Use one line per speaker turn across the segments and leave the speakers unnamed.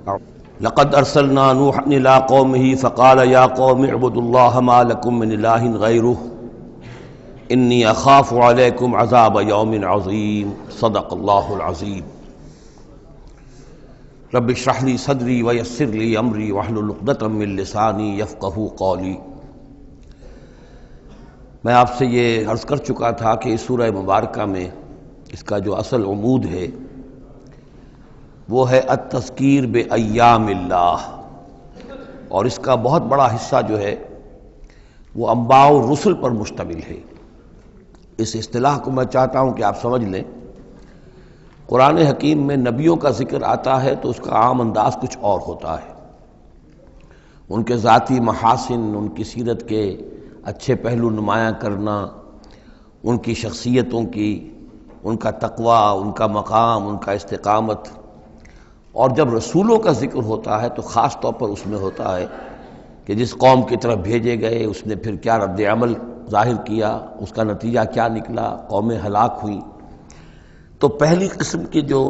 لقد ارسلنا نوحا الى قومه فقال يا قوم اعبدوا الله ما لكم من اله غيره انی اخاف علیکم عذاب یوم عظیم صدق اللہ العظیم رب اشرح لی صدری ویسر لی امری واحلل عقدۃ من لسانی یفقہوا قولی۔ میں آپ سے یہ عرض کر چکا تھا کہ اس سورہ مبارکہ میں اس کا جو اصل عمود ہے وہ ہے التذکیر بایام اللہ، اور اس کا بہت بڑا حصہ جو ہے وہ انباء الرسل پر مشتمل ہے۔ اس اصطلاح کو میں چاہتا ہوں کہ آپ سمجھ لیں۔ قرآن حکیم میں نبیوں کا ذکر آتا ہے تو اس کا عام انداز کچھ اور ہوتا ہے، ان کے ذاتی محاسن، ان کی سیرت کے اچھے پہلو نمایاں کرنا، ان کی شخصیتوں کی، ان کا تقوی، ان کا مقام، ان کا استقامت۔ اور جب رسولوں کا ذکر ہوتا ہے تو خاص طور پر اس میں ہوتا ہے کہ جس قوم کی طرف بھیجے گئے اس نے پھر کیا رد عمل ظاہر کیا، اس کا نتیجہ کیا نکلا، قومیں ہلاک ہوئیں۔ تو پہلی قسم کی جو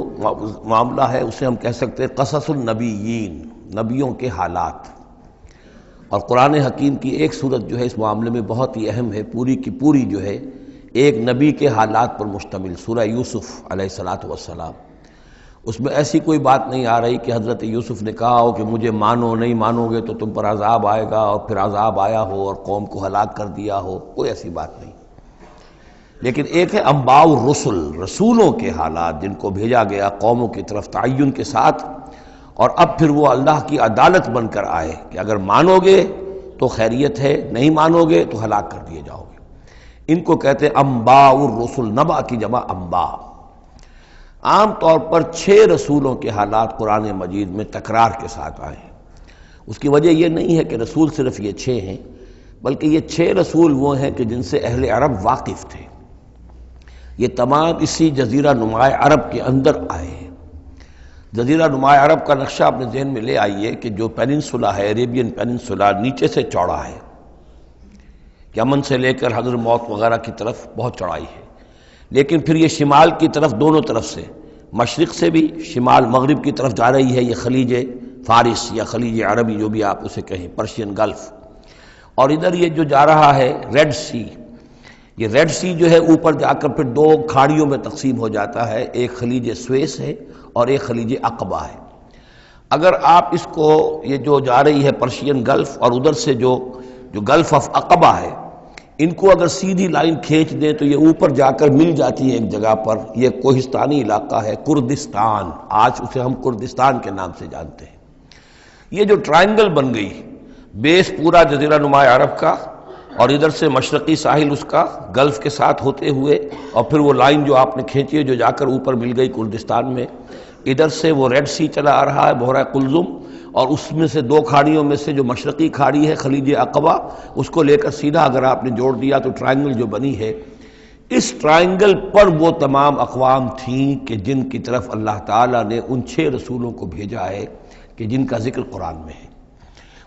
معاملہ ہے اسے ہم کہہ سکتے ہیں قصص النبیین، نبیوں کے حالات۔ اور قرآن حکیم کی ایک صورت جو ہے اس معاملے میں بہت ہی اہم ہے، پوری کی پوری جو ہے ایک نبی کے حالات پر مشتمل، سورہ یوسف علیہ الصلاۃ والسلام۔ اس میں ایسی کوئی بات نہیں آ رہی کہ حضرت یوسف نے کہا ہو کہ مجھے مانو، نہیں مانو گے تو تم پر عذاب آئے گا، اور پھر عذاب آیا ہو اور قوم کو ہلاک کر دیا ہو، کوئی ایسی بات نہیں۔ لیکن ایک ہے انباء الرسل، رسولوں کے حالات جن کو بھیجا گیا قوموں کی طرف تعین کے ساتھ، اور اب پھر وہ اللہ کی عدالت بن کر آئے کہ اگر مانو گے تو خیریت ہے، نہیں مانو گے تو ہلاک کر دیے جاؤ گے۔ ان کو کہتے ہیں انباء الرسل، نبا کی جمع انباء۔ عام طور پر 6 رسولوں کے حالات قرآن مجید میں تکرار کے ساتھ آئے ہیں۔ اس کی وجہ یہ نہیں ہے کہ رسول صرف یہ 6 ہیں، بلکہ یہ 6 رسول وہ ہیں کہ جن سے اہل عرب واقف تھے۔ یہ تمام اسی جزیرہ نماء عرب کے اندر آئے ہیں۔ جزیرہ نماء عرب کا نقشہ اپنے ذہن میں لے آئیے کہ جو پیننسولا ہے، عریبین پیننسولا، نیچے سے چوڑا ہے، یمن سے لے کر حضر موت وغیرہ کی طرف بہت چوڑائی ہے، لیکن پھر یہ شمال کی طرف دونوں طرف سے، مشرق سے بھی شمال مغرب کی طرف جا رہی ہے، یہ خلیج فارس یا خلیج عربی جو بھی آپ اسے کہیں، پرشین گلف۔ اور ادھر یہ جو جا رہا ہے ریڈ سی، یہ ریڈ سی جو ہے اوپر جا کر پھر 2 کھاڑیوں میں تقسیم ہو جاتا ہے، ایک خلیج سویس ہے اور ایک خلیج عقبہ ہے۔ اگر آپ اس کو، یہ جو جا رہی ہے پرشین گلف اور ادھر سے جو گلف آف عقبہ ہے، ان کو اگر سیدھی لائن کھینچ دیں تو یہ اوپر جا کر مل جاتی ہے ایک جگہ پر، یہ کوہستانی علاقہ ہے کردستان، آج اسے ہم کردستان کے نام سے جانتے ہیں۔ یہ جو ٹرائنگل بن گئی، بیس پورا جزیرہ نماء عرب کا، اور ادھر سے مشرقی ساحل اس کا گلف کے ساتھ ہوتے ہوئے، اور پھر وہ لائن جو آپ نے کھینچی ہے جو جا کر اوپر مل گئی کردستان میں، ادھر سے وہ ریڈ سی چلا آ رہا ہے، بحیرہ قلزم، اور اس میں سے 2 کھاڑیوں میں سے جو مشرقی کھاڑی ہے خلیج عقبہ، اس کو لے کر سیدھا اگر آپ نے جوڑ دیا تو ٹرائنگل جو بنی ہے، اس ٹرائنگل پر وہ تمام اقوام تھیں کہ جن کی طرف اللہ تعالیٰ نے ان 6 رسولوں کو بھیجا ہے کہ جن کا ذکر قرآن میں ہے۔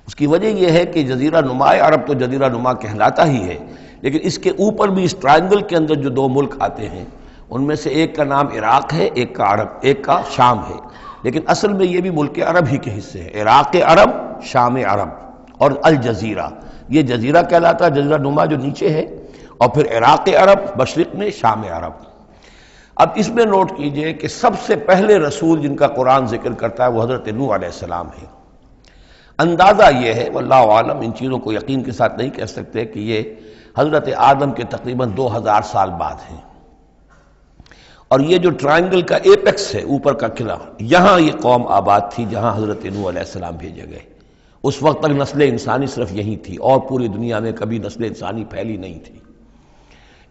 اس کی وجہ یہ ہے کہ جزیرہ نماء عرب تو جزیرہ نما کہلاتا ہی ہے، لیکن اس کے اوپر بھی اس ٹرائنگل کے اندر جو 2 ملک آتے ہیں ان میں سے ایک کا نام عراق ہے، ایک کا عرب، ایک کا شام ہے، لیکن اصل میں یہ بھی ملک عرب ہی کے حصے ہیں، عراق عرب، شام عرب اور الجزیرہ، یہ جزیرہ کہلاتا ہے، جزیرہ نما جو نیچے ہے، اور پھر عراق عرب مشرق میں، شام عرب۔ اب اس میں نوٹ کیجئے کہ سب سے پہلے رسول جن کا قرآن ذکر کرتا ہے وہ حضرت نوح علیہ السلام ہے۔ اندازہ یہ ہے، واللہ عالم، ان چیزوں کو یقین کے ساتھ نہیں کہہ سکتے، کہ یہ حضرت آدم کے تقریباً 2000 سال بعد ہیں۔ اور یہ جو ٹرائنگل کا ایپیکس ہے، اوپر کا قلعہ، یہاں یہ قوم آباد تھی جہاں حضرت نوح علیہ السلام بھیجے گئے۔ اس وقت تک نسل انسانی صرف یہی تھی، اور پوری دنیا میں کبھی نسل انسانی پھیلی نہیں تھی۔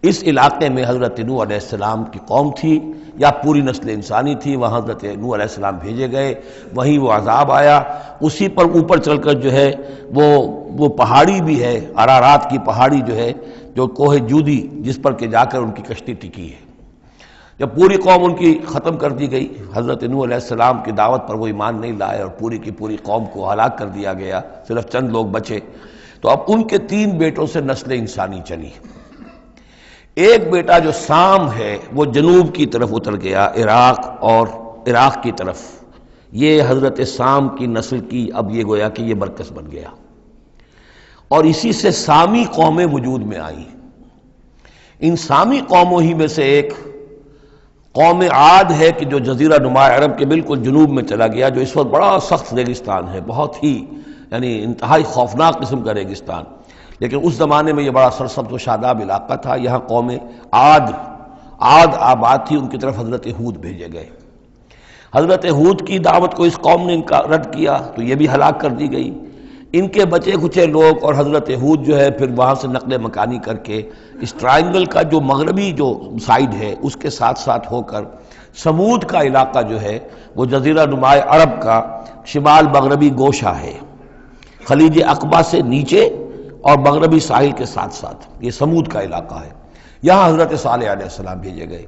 اس علاقے میں حضرت نوح علیہ السلام کی قوم تھی، یا پوری نسل انسانی تھی، وہاں حضرت نوح علیہ السلام بھیجے گئے، وہیں وہ عذاب آیا۔ اسی پر اوپر چل کر جو ہے وہ پہاڑی بھی ہے، ارارات کی پہاڑی جو ہے، جو کوہ جودی، جس پر کہ جا کر ان کی کشتی ٹکی ہے۔ جب پوری قوم ان کی ختم کر دی گئی، حضرت نوح علیہ السلام کی دعوت پر وہ ایمان نہیں لائے اور پوری کی پوری قوم کو ہلاک کر دیا گیا، صرف چند لوگ بچے، تو اب ان کے 3 بیٹوں سے نسل انسانی چلی۔ ایک بیٹا جو سام ہے وہ جنوب کی طرف اتر گیا، عراق اور عراق کی طرف، یہ حضرت سام کی نسل کی اب یہ گویا کہ یہ مرکز بن گیا، اور اسی سے سامی قومیں وجود میں آئیں۔ ان سامی قوموں ہی میں سے ایک قوم عاد ہے کہ جو جزیرہ نما عرب کے بالکل جنوب میں چلا گیا، جو اس وقت بڑا سخت ریگستان ہے، بہت ہی یعنی انتہائی خوفناک قسم کا ریگستان، لیکن اس زمانے میں یہ بڑا سرسبز و شاداب علاقہ تھا۔ یہاں قوم عاد آباد تھی، ان کی طرف حضرت ہود بھیجے گئے۔ حضرت ہود کی دعوت کو اس قوم نے رد کیا تو یہ بھی ہلاک کر دی گئی۔ ان کے بچے کچے لوگ اور حضرت ہود جو ہے پھر وہاں سے نقل مکانی کر کے اس ٹرائنگل کا جو مغربی جو سائڈ ہے اس کے ساتھ ساتھ ہو کر سمود کا علاقہ جو ہے وہ جزیرہ نما عرب کا شمال مغربی گوشہ ہے، خلیج عقبہ سے نیچے اور مغربی ساحل کے ساتھ ساتھ یہ سمود کا علاقہ ہے۔ یہاں حضرت صالح علیہ السلام بھیجے گئے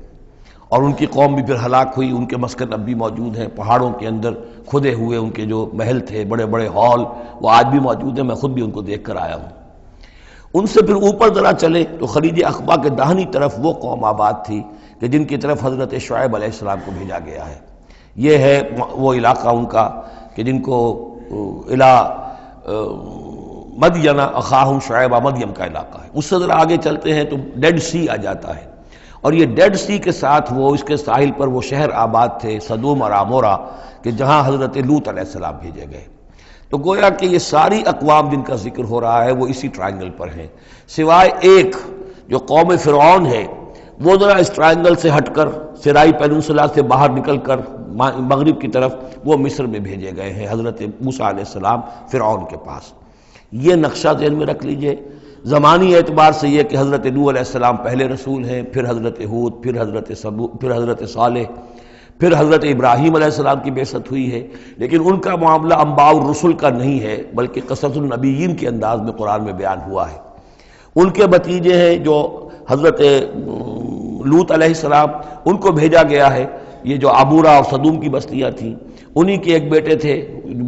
اور ان کی قوم بھی پھر ہلاک ہوئی۔ ان کے مسکن اب بھی موجود ہیں، پہاڑوں کے اندر کھدے ہوئے ان کے جو محل تھے، بڑے بڑے ہال، وہ آج بھی موجود ہیں، میں خود بھی ان کو دیکھ کر آیا ہوں۔ ان سے پھر اوپر ذرا چلے تو خلیج عقبہ کے داہنی طرف وہ قوم آباد تھی کہ جن کی طرف حضرت شعیب علیہ السلام کو بھیجا گیا ہے۔ یہ ہے وہ علاقہ ان کا کہ جن کو مدین اخاہم شعیب مدین کا علاقہ ہے۔ اس سے ذرا آگے چلتے ہیں تو ڈیڈ سی آ جاتا ہے، اور یہ ڈیڈ سی کے ساتھ وہ اس کے ساحل پر وہ شہر آباد تھے سدوم اور عمورہ کہ جہاں حضرت لوط علیہ السلام بھیجے گئے۔ تو گویا کہ یہ ساری اقوام جن کا ذکر ہو رہا ہے وہ اسی ٹرائنگل پر ہیں، سوائے ایک جو قوم فرعون ہے، وہ ذرا اس ٹرائنگل سے ہٹ کر سرائی پیننسلا سے باہر نکل کر مغرب کی طرف وہ مصر میں بھیجے گئے ہیں حضرت موسیٰ علیہ السلام فرعون کے پاس۔ یہ نقشہ ذہن میں رکھ لیجئے۔ زمانی اعتبار سے یہ کہ حضرت نوح علیہ السلام پہلے رسول ہیں، پھر حضرت ہود، پھر حضرت صالح، پھر حضرت ابراہیم علیہ السلام کی بعثت ہوئی ہے، لیکن ان کا معاملہ انباء الرسل کا نہیں ہے بلکہ قصص النبیین کے انداز میں قرآن میں بیان ہوا ہے۔ ان کے بھتیجے ہیں جو حضرت لوط علیہ السلام، ان کو بھیجا گیا ہے۔ یہ جو عبورہ اور صدوم کی بستیاں تھیں، انہی کے ایک بیٹے تھے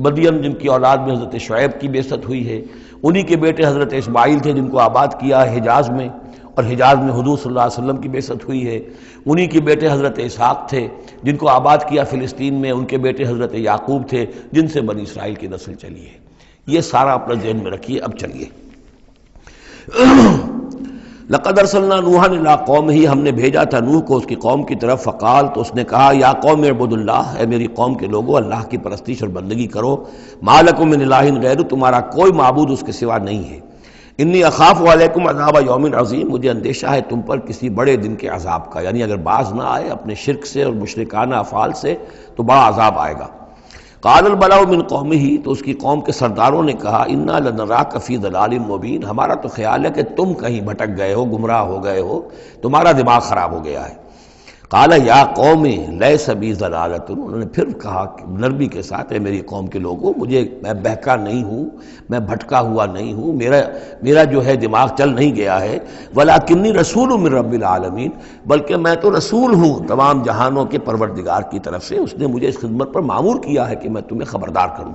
مدین جن کی اولاد میں حضرت شعیب کی بعثت ہوئی ہے، انہی کے بیٹے حضرت اسماعیل تھے جن کو آباد کیا ہے حجاز میں، اور حجاز میں حضور صلی اللہ علیہ وسلم کی بعثت ہوئی ہے۔ انہی کے بیٹے حضرت اسحاق تھے جن کو آباد کیا فلسطین میں، ان کے بیٹے حضرت یعقوب تھے جن سے بنی اسرائیل کی نسل چلی ہے۔ یہ سارا اپنا ذہن میں رکھیے۔ اب چلیے، لقد ارسلنا نوحا الی قومہ، ہم نے بھیجا تھا نوح کو اس کی قوم کی طرف، فقال، تو اس نے کہا، یا قوم اعبدوا اللہ، اے میری قوم کے لوگو اللہ کی پرستش اور بندگی کرو، ما لکم من الہ غیرہ، تمہارا کوئی معبود اس کے سوا نہیں ہے، انی اخاف علیکم عذاب یوم عظیم، مجھے اندیشہ ہے تم پر کسی بڑے دن کے عذاب کا، یعنی اگر باز نہ آئے اپنے شرک سے اور مشرکانہ افعال سے تو بڑا عذاب آئے گا۔ قال الملأ من قومہ، تو اس کی قوم کے سرداروں نے کہا، انا لنراک فی ضلال مبین، ہمارا تو خیال ہے کہ تم کہیں بھٹک گئے ہو، گمراہ ہو گئے ہو، تمہارا دماغ خراب ہو گیا ہے۔ قال یا قوم لیس بی ضلالۃ، انہوں نے پھر کہا نرمی کے ساتھ، اے میری قوم کے لوگوں، میں بہکا نہیں ہوں، میں بھٹکا ہوا نہیں ہوں، میرا جو ہے دماغ چل نہیں گیا ہے، ولکنی رسول من رب العالمین، بلکہ میں تو رسول ہوں تمام جہانوں کے پروردگار کی طرف سے، اس نے مجھے اس خدمت پر مامور کیا ہے کہ میں تمہیں خبردار کروں۔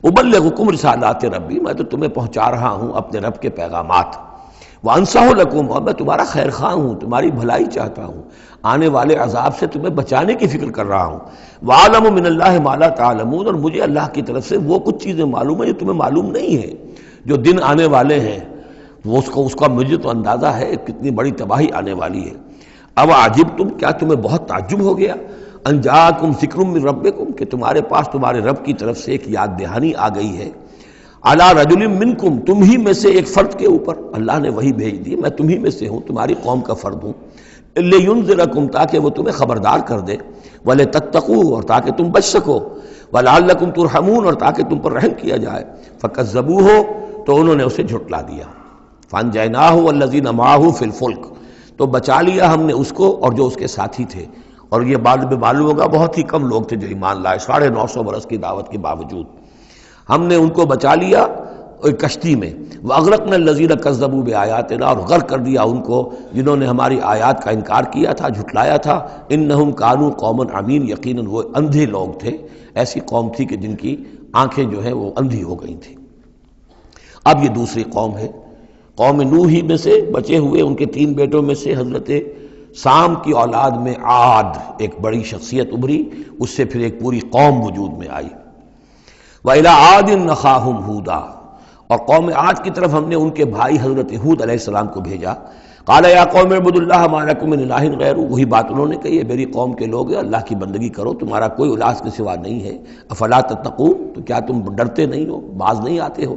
ابلغکم رسالات ربی، میں تو تمہیں پہنچا رہا ہوں اپنے رب کے پیغامات، وانصح لکم، اور میں تمہارا خیر خواہ ہوں، تمہاری بھلائی چاہتا ہوں، آنے والے عذاب سے تمہیں بچانے کی فکر کر رہا ہوں۔ وَعَلَمُ مِنَ اللَّهِ مَا لَا تَعْلَمُونَ، اور مجھے اللہ کی طرف سے وہ کچھ چیزیں معلوم ہیں جو تمہیں معلوم نہیں ہے، جو دن آنے والے ہیں وہ اس کا مجھے تو اندازہ ہے کتنی بڑی تباہی آنے والی ہے۔ اب عجبتم، کیا تمہیں بہت تعجب ہو گیا، ان جاءکم ذکر من ربکم، کہ تمہارے پاس تمہارے رب کی طرف سے ایک یاد دہانی آ گئی ہے، علی رجل منکم، تم ہی میں سے ایک فرد کے اوپر اللہ نے وہی بھیج دی، میں تم ہی میں سے ہوں، تمہاری قوم کا فرد ہوں، لینذرکم، تاکہ وہ تمہیں خبردار کر دے، ولتتقوا، اور تاکہ تم بچ سکو، ولعلکم ترحمون، اور تاکہ تم پر رحم کیا جائے، فکذبوہ، تو انہوں نے اسے جھٹلا دیا، فانجیناہ والذین معہ فی الفلک، تو بچا لیا ہم نے اس کو اور جو اس کے ساتھی تھے، اور یہ بعد میں معلوم ہوگا بہت ہی کم لوگ تھے جو ایمان لائے، 950 برس کی دعوت کے باوجود ہم نے ان کو بچا لیا ایک کشتی میں، وَأَغْرَقْنَا الَّذِينَ كَذَّبُوا بِآيَاتِنَا، اور غرق کر دیا ان کو جنہوں نے ہماری آیات کا انکار کیا تھا، جھٹلایا تھا، إِنَّهُمْ كَانُوا قَوْمًا عَمِينَ، یقیناً وہ اندھے لوگ تھے، ایسی قوم تھی کہ جن کی آنکھیں جو ہیں وہ اندھی ہو گئی تھیں۔ اب یہ دوسری قوم ہے، قوم نوح ہی میں سے بچے ہوئے ان کے 3 بیٹوں میں سے حضرت سام کی اولاد میں عاد ایک بڑی شخصیت ابھری، اس سے پھر ایک پوری قوم وجود میں آئی۔ وَإِلَىٰ عَادٍ أَخَاهُمْ هُودًا، اور قوم عاد کی طرف ہم نے ان کے بھائی حضرت ہود علیہ السلام کو بھیجا۔ قَالَ يَا قَوْمِ اعْبُدُوا اللَّهَ مَا لَكُم مِّنْ إِلَٰهٍ غَيْرُهُ، وہی بات انہوں نے کہی ہے، میری قوم کے لوگ اللہ کی بندگی کرو، تمہارا کوئی الہ کے سوا نہیں ہے۔ افلا تتقون، تو کیا تم ڈرتے نہیں ہو، باز نہیں آتے ہو؟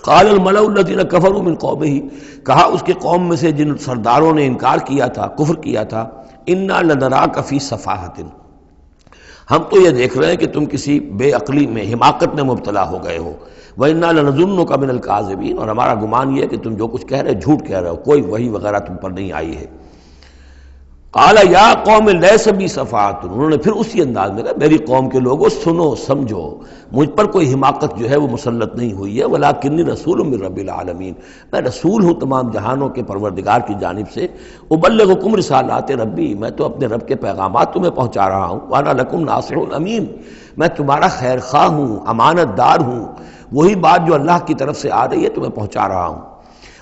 قال الملأ الذين كفروا من قومه، کہا اس کے قوم میں سے جن سرداروں نے انکار کیا تھا، کفر کیا تھا، انا لنراک فی سفاہۃ، ہم تو یہ دیکھ رہے ہیں کہ تم کسی بے عقلی میں، حماقت میں مبتلا ہو گئے ہو۔ وَإِنَّا لَنَظُنُّكَ مِنَ الْكَاذِبِينَ، اور ہمارا گمان یہ ہے کہ تم جو کچھ کہہ رہے جھوٹ کہہ رہے ہو، کوئی وحی وغیرہ تم پر نہیں آئی ہے۔ قال یا قوم لیس بی صفاۃ، انہوں نے پھر اسی انداز میں کہا میری قوم کے لوگوں سنو سمجھو، مجھ پر کوئی حماقت جو ہے وہ مسلط نہیں ہوئی ہے، ولکنی رسول من رب العالمین، میں رسول ہوں تمام جہانوں کے پروردگار کی جانب سے، ابلغکم رسالات ربی، میں تو اپنے رب کے پیغامات تمہیں پہنچا رہا ہوں، وانا لکم ناصح امین، میں تمہارا خیر خواہ ہوں، امانت دار ہوں، وہی بات جو اللہ کی طرف سے آ رہی ہے تمہیں پہنچا رہا ہوں۔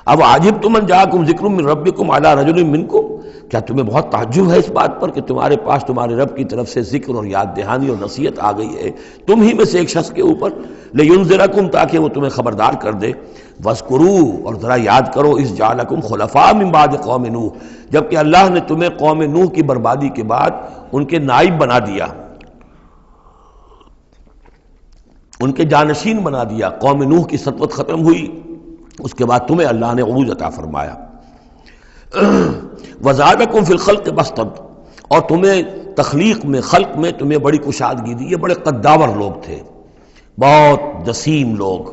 اب عجبتم ان جاءکم ذکر من ربکم علی رجل منکم، کیا تمہیں بہت تعجب ہے اس بات پر کہ تمہارے پاس تمہارے رب کی طرف سے ذکر اور یاد دہانی اور نصیحت آ گئی ہے تم ہی میں سے ایک شخص کے اوپر، لینذرکم، تاکہ وہ تمہیں خبردار کر دے، واذکروا، اور ذرا یاد کرو، اذ جعلکم خلفاء من بعد قوم نوح، جبکہ اللہ نے تمہیں قوم نوح کی بربادی کے بعد ان کے نائب بنا دیا، ان کے جانشین بنا دیا۔ قوم نوح کی سطوت ختم ہوئی، اس کے بعد تمہیں اللہ نے عروج عطا فرمایا۔ وزادکم فی الخلق بسطا، اور تمہیں تخلیق میں، خلق میں تمہیں بڑی کشادگی دی، یہ بڑے قداور لوگ تھے، بہت جسیم لوگ۔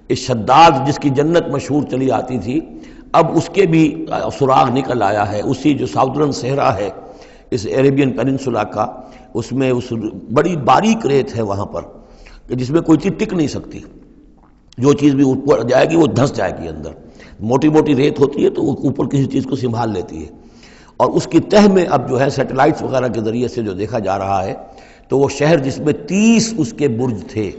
اس شداد جس کی جنت مشہور چلی آتی تھی، اب اس کے بھی سراغ نکل آیا ہے، اسی جو ساؤدرن صحرا ہے اس عربین پیننسولا کا، اس میں اس بڑی باریک ریت ہے وہاں پر کہ جس میں کوئی چیز ٹک نہیں سکتی، جو چیز بھی اوپر جائے گی وہ دھنس جائے گی اندر، موٹی موٹی ریت ہوتی ہے تو وہ اوپر کسی چیز کو سنبھال لیتی ہے، اور اس کی تہ میں اب جو ہے سیٹلائٹس وغیرہ کے ذریعے سے جو دیکھا جا رہا ہے، تو وہ شہر جس میں 30 اس کے برج تھے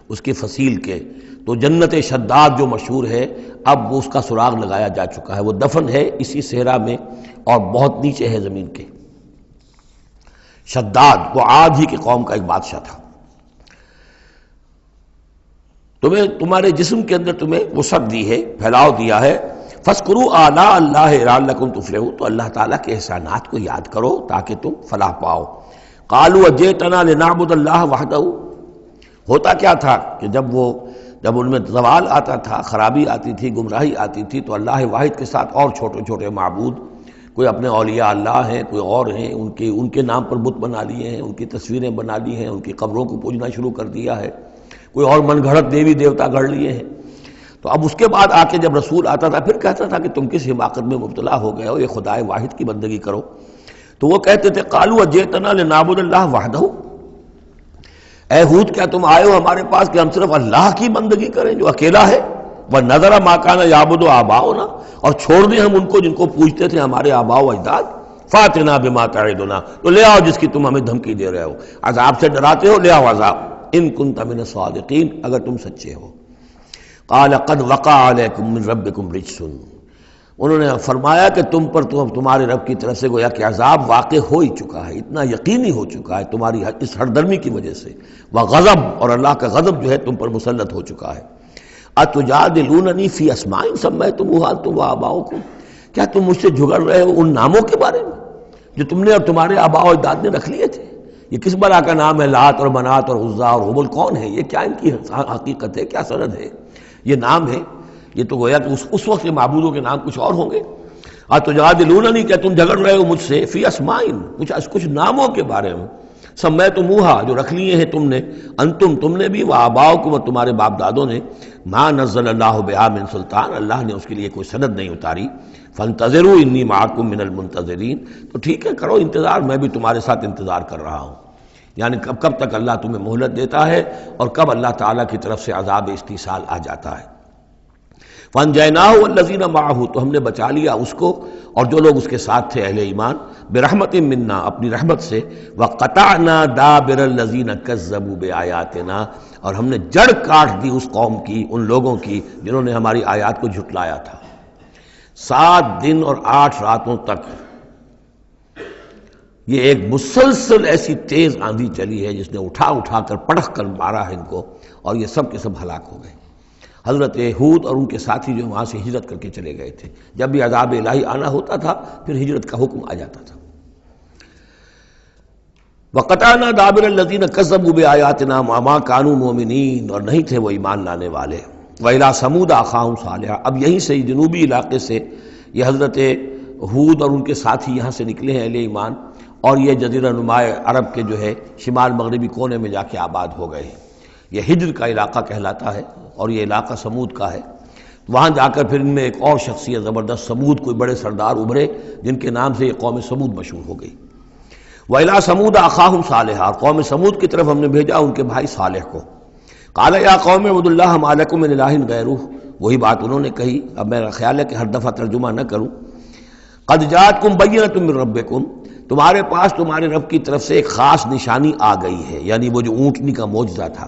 اس کے فصیل کے، تو جنت شداد جو مشہور ہے، اب وہ اس کا سراغ لگایا جا چکا ہے، وہ دفن ہے اسی صحرا میں اور بہت نیچے ہے زمین کے۔ شداد وہ عاد ہی کی قوم کا ایک بادشاہ تھا۔ تمہیں تمہارے جسم کے اندر تمہیں وسعت دی ہے، پھیلاؤ دیا ہے، فاذکروا آلاء اللہ لعلکم تفلحون، تو اللہ تعالیٰ کے احسانات کو یاد کرو تاکہ تم فلاح پاؤ۔ قالوا اجئتنا لنعبد اللہ وحدہ، ہوتا کیا تھا کہ جب ان میں زوال آتا تھا، خرابی آتی تھی، گمراہی آتی تھی، تو اللہ واحد کے ساتھ اور چھوٹے چھوٹے معبود، کوئی اپنے اولیاء اللہ ہیں، کوئی اور ہیں، ان کے نام پر بت بنا لیے ہیں، ان کی تصویریں بنا لی ہیں، ان کی قبروں کو پوجنا شروع کر دیا ہے، کوئی اور من گھڑت دیوی دیوتا گھڑ لیے ہیں۔ تو اب اس کے بعد آ کے جب رسول آتا تھا پھر کہتا تھا کہ تم کس حماقت میں مبتلا ہو گئے ہو، یہ خدائے واحد کی بندگی کرو۔ تو وہ کہتے تھے قالوا اجئتنا لنعبد اللہ وحدہ، اے ہود کیا تم آئے ہو ہمارے پاس کہ ہم صرف اللہ کی بندگی کریں جو اکیلا ہے، وَنَذَرَ مَا كَانَ يَعْبُدُ آبَاؤُنَا، اور چھوڑ دیں ہم ان کو جن کو پوجتے تھے ہمارے آباء و اجداد، فَأْتِنَا بِمَا تَعِدُنَا، تو لے آؤ جس کی تم ہمیں دھمکی دے رہے ہو، عذاب سے ڈراتے ہو، لے آؤ عذاب، ان كنت من الصادقین، اگر تم سچے ہو۔ قال قد وقع علیکم من ربکم رجس، انہوں نے فرمایا کہ تم پر تمہارے رب کی طرف سے گویا کہ عذاب واقع ہو ہی چکا ہے، اتنا یقینی ہو چکا ہے تمہاری اس ہردرمی کی وجہ سے، وغضب، اور اللہ کا غضب جو ہے تم پر مسلط ہو چکا ہے۔ اتجادلوننی فی اسماء سمیتموها انتم وآباؤکم، کیا تم مجھ سے جھگڑ رہے ہو ان ناموں کے بارے میں جو تم نے اور تمہارے آباء و اجداد نے رکھ لیے تھے؟ یہ کس بلا کا نام ہے؟ لات اور منات اور عزا اور ہبل کون ہے یہ؟ کیا ان کی حقیقت ہے؟ کیا سند ہے؟ یہ نام ہے، یہ تو گویا کہ اس وقت کے معبودوں کے نام کچھ اور ہوں گے۔ اتجادلوننی، کیا تم جھگڑ رہے ہو مجھ سے فی اسماء، کچھ ناموں کے بارے میں، سمیتموها، جو رکھ لیے ہیں تم نے، انتم، تم نے بھی، وآباؤکم، اور تمہارے باپ دادوں نے، ما نزل اللہ بہا من سلطان، اللہ نے اس کے لیے کوئی سند نہیں اتاری، فانتظروا انی معکم من المنتظرین، تو ٹھیک ہے کرو انتظار، میں بھی تمہارے ساتھ انتظار کر رہا ہوں، یعنی کب تک اللہ تمہیں مہلت دیتا ہے اور کب اللہ تعالیٰ کی طرف سے عذاب استیصال آ جاتا ہے۔ فَأَنْجَيْنَاهُ وَالَّذِينَ مَعَهُ، تو ہم نے بچا لیا اس کو اور جو لوگ اس کے ساتھ تھے اہل ایمان، برحمت منا، اپنی رحمت سے، وَقَطَعْنَا دَابِرَ الَّذِينَ كَذَّبُوا بِآيَاتِنَا، اور ہم نے جڑ کاٹ دی اس قوم کی، ان لوگوں کی جنہوں نے ہماری آیات کو جھٹلایا تھا۔ 7 دن اور 8 راتوں تک یہ ایک مسلسل ایسی تیز آندھی چلی ہے جس نے اٹھا اٹھا کر پٹخ کر مارا ہے ان کو، اور یہ سب کے سب ہلاک ہو گئے۔ حضرت ہود اور ان کے ساتھی جو وہاں سے ہجرت کر کے چلے گئے تھے، جب بھی عذاب الہی آنا ہوتا تھا پھر ہجرت کا حکم آ جاتا تھا۔ وَقَطَعْنَا دَابِرَ الَّذِينَ كَذَّبُوا بِآيَاتِنَا وَمَا كَانُوا مُؤْمِنِينَ، اور نہیں تھے وہ ایمان لانے والے۔ وَإِلَىٰ ثَمُودَ أَخَاهُمْ صَالِحًا، اب یہیں سے جنوبی علاقے سے یہ حضرت ہود اور ان کے ساتھی یہاں سے نکلے ہیں اہل ایمان، اور یہ جزیرہ نما عرب کے جو ہے شمال مغربی کونے میں جا کے آباد ہو گئے ہیں۔ یہ ہجر کا علاقہ کہلاتا ہے اور یہ علاقہ سمود کا ہے۔ وہاں جا کر پھر ان میں ایک اور شخصیت زبردست سمود کوئی بڑے سردار ابھرے جن کے نام سے یہ قوم سمود مشہور ہو گئی۔ وَإِلَىٰ ثَمُودَ أَخَاهُمْ صَالِحًا، اور قوم سمود کی طرف ہم نے بھیجا ان کے بھائی صالح کو۔ قَالَ يَا قَوْمِ اعْبُدُوا اللَّهَ مَا لَكُم مِّنْ إِلَٰهٍ غَيْرُهُ، وہی بات انہوں نے کہی۔ اب میرا خیال ہے کہ ہر دفعہ ترجمہ نہ کروں۔ قَدْ جَاءَتْكُمْ بَيِّنَةٌ مِّن رَّبِّكُمْ، تمہارے پاس تمہارے رب کی طرف سے ایک خاص نشانی آ گئی ہے، یعنی وہ جو اونٹنی کا معجزہ تھا۔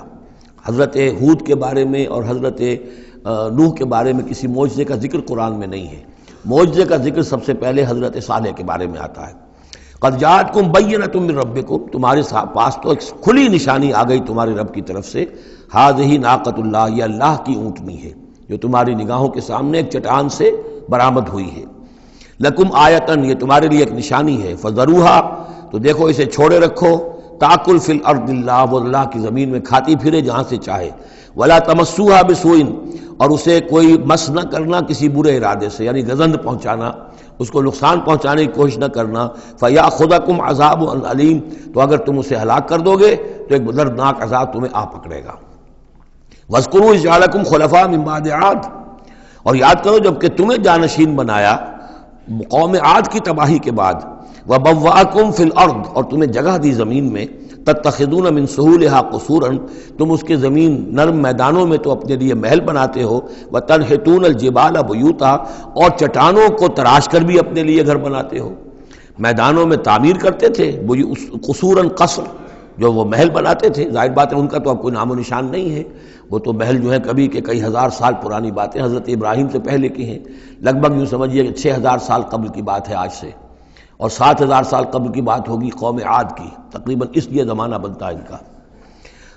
حضرت ہود کے بارے میں اور حضرت نوح کے بارے میں کسی معجزے کا ذکر قرآن میں نہیں ہے۔ معجزے کا ذکر سب سے پہلے حضرت صالح کے بارے میں آتا ہے۔ قد جاءتکم بینۃ من ربکم، تمہارے پاس تو ایک کھلی نشانی آ گئی تمہارے رب کی طرف سے۔ ھذہ ناقۃ اللہ، یہ اللہ کی اونٹنی ہے جو تمہاری نگاہوں کے سامنے ایک چٹان سے برآمد ہوئی ہے۔ لکم آیتن، یہ تمہارے لیے ایک نشانی ہے۔ فذروھا، تو دیکھو اسے چھوڑے رکھو۔ تاکل فی الارض اللہ، وہ اللہ کی زمین میں کھاتی پھرے جہاں سے چاہے۔ ولا تمسوھا بسوء، اور اسے کوئی مس نہ کرنا کسی برے ارادے سے، یعنی گزند پہنچانا، اس کو نقصان پہنچانے کی کوشش نہ کرنا۔ فیاخذکم عذاب علیم، تو اگر تم اسے ہلاک کر دو گے تو ایک دردناک عذاب تمہیں آ پکڑے گا۔ واذکروا اذ جعلکم خلفاء من بعد عاد، اور یاد کرو جب کہ تمہیں جانشین بنایا قوم عاد کی تباہی کے بعد۔ وبوأکم فی الارض، اور تمہیں جگہ دی زمین میں۔ تتخذون من سہولها قصورا، تم اس کے زمین نرم میدانوں میں تو اپنے لیے محل بناتے ہو۔ وتنحتون الجبال بیوتا، اور چٹانوں کو تراش کر بھی اپنے لیے گھر بناتے ہو۔ میدانوں میں تعمیر کرتے تھے قصورا، قصر جو وہ محل بناتے تھے، ظاہر بات ہے ان کا تو اب کوئی نام و نشان نہیں ہے، وہ تو محل جو ہے کبھی کے کئی ہزار سال پرانی باتیں حضرت ابراہیم سے پہلے کی ہیں، لگ بھگ یوں سمجھیے کہ 6000 سال قبل کی بات ہے آج سے، اور 7000 سال قبل کی بات ہوگی قوم عاد کی، تقریباً اس لیے زمانہ بنتا ہے ان کا۔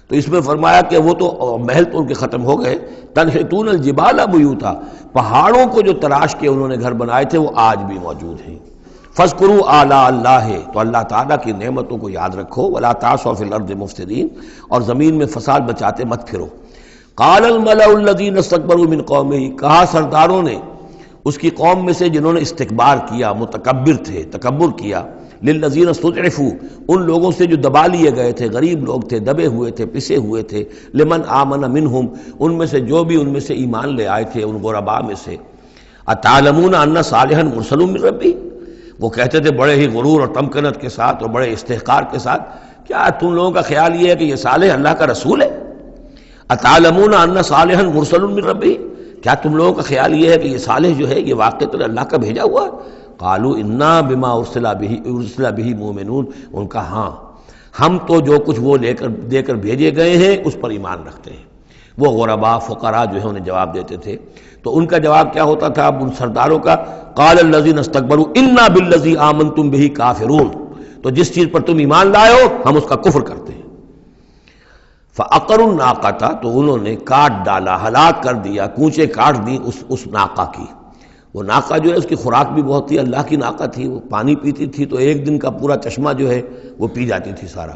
تو اس میں فرمایا کہ وہ تو محل تو ان کے ختم ہو گئے۔ تنحتون الجبال بیوتا، پہاڑوں کو جو تراش کے انہوں نے گھر بنائے تھے وہ آج بھی موجود ہیں۔ فاذکروا آلاء اللہ، تو اللہ تعالیٰ کی نعمتوں کو یاد رکھو۔ ولا تعثوا فی الارض مفسدین، اور زمین میں فساد بچاتے مت پھرو۔ قال الملأ الذین استکبروا من قومہ، کہا سرداروں نے اس کی قوم میں سے جنہوں نے استکبار کیا، متکبر تھے، تکبر کیا، للذین استضعفوا، ان لوگوں سے جو دبا لیے گئے تھے، غریب لوگ تھے، دبے ہوئے تھے، پسے ہوئے تھے، لمن آمن منہم، ان میں سے جو بھی ان میں سے ایمان لے آئے تھے ان غرباء میں سے۔ اتعلمون ان صالحا مرسل من ربی، وہ کہتے تھے بڑے ہی غرور اور تمکنت کے ساتھ اور بڑے استحقار کے ساتھ، کیا تم لوگوں کا خیال یہ ہے کہ یہ صالح اللہ کا رسول ہے؟ اتعلمون ان صالحا مرسل من ربی، کیا تم لوگوں کا خیال یہ ہے کہ یہ صالح جو ہے یہ واقعتاً اللہ کا بھیجا ہوا ہے؟ قالوا انا بما ارسل به مؤمنون، ان کا ہاں ہم تو جو کچھ وہ دے کر بھیجے گئے ہیں اس پر ایمان رکھتے ہیں۔ وہ غرباء فقراء جو ہے انہیں جواب دیتے تھے، تو ان کا جواب کیا ہوتا تھا اب ان سرداروں کا؟ قال الذین استکبروا انا بالذی آمنتم به کافرون، تو جس چیز پر تم ایمان لائے ہو ہم اس کا کفر کرتے ہیں۔ فعقروا الناقۃ، تو انہوں نے کاٹ ڈالا، ہلاک کر دیا، کونچے کاٹ دی اس ناقہ کی۔ وہ ناقہ جو ہے اس کی خوراک بھی بہت تھی، اللہ کی ناقہ تھی، وہ پانی پیتی تھی تو ایک دن کا پورا چشمہ جو ہے وہ پی جاتی تھی سارا۔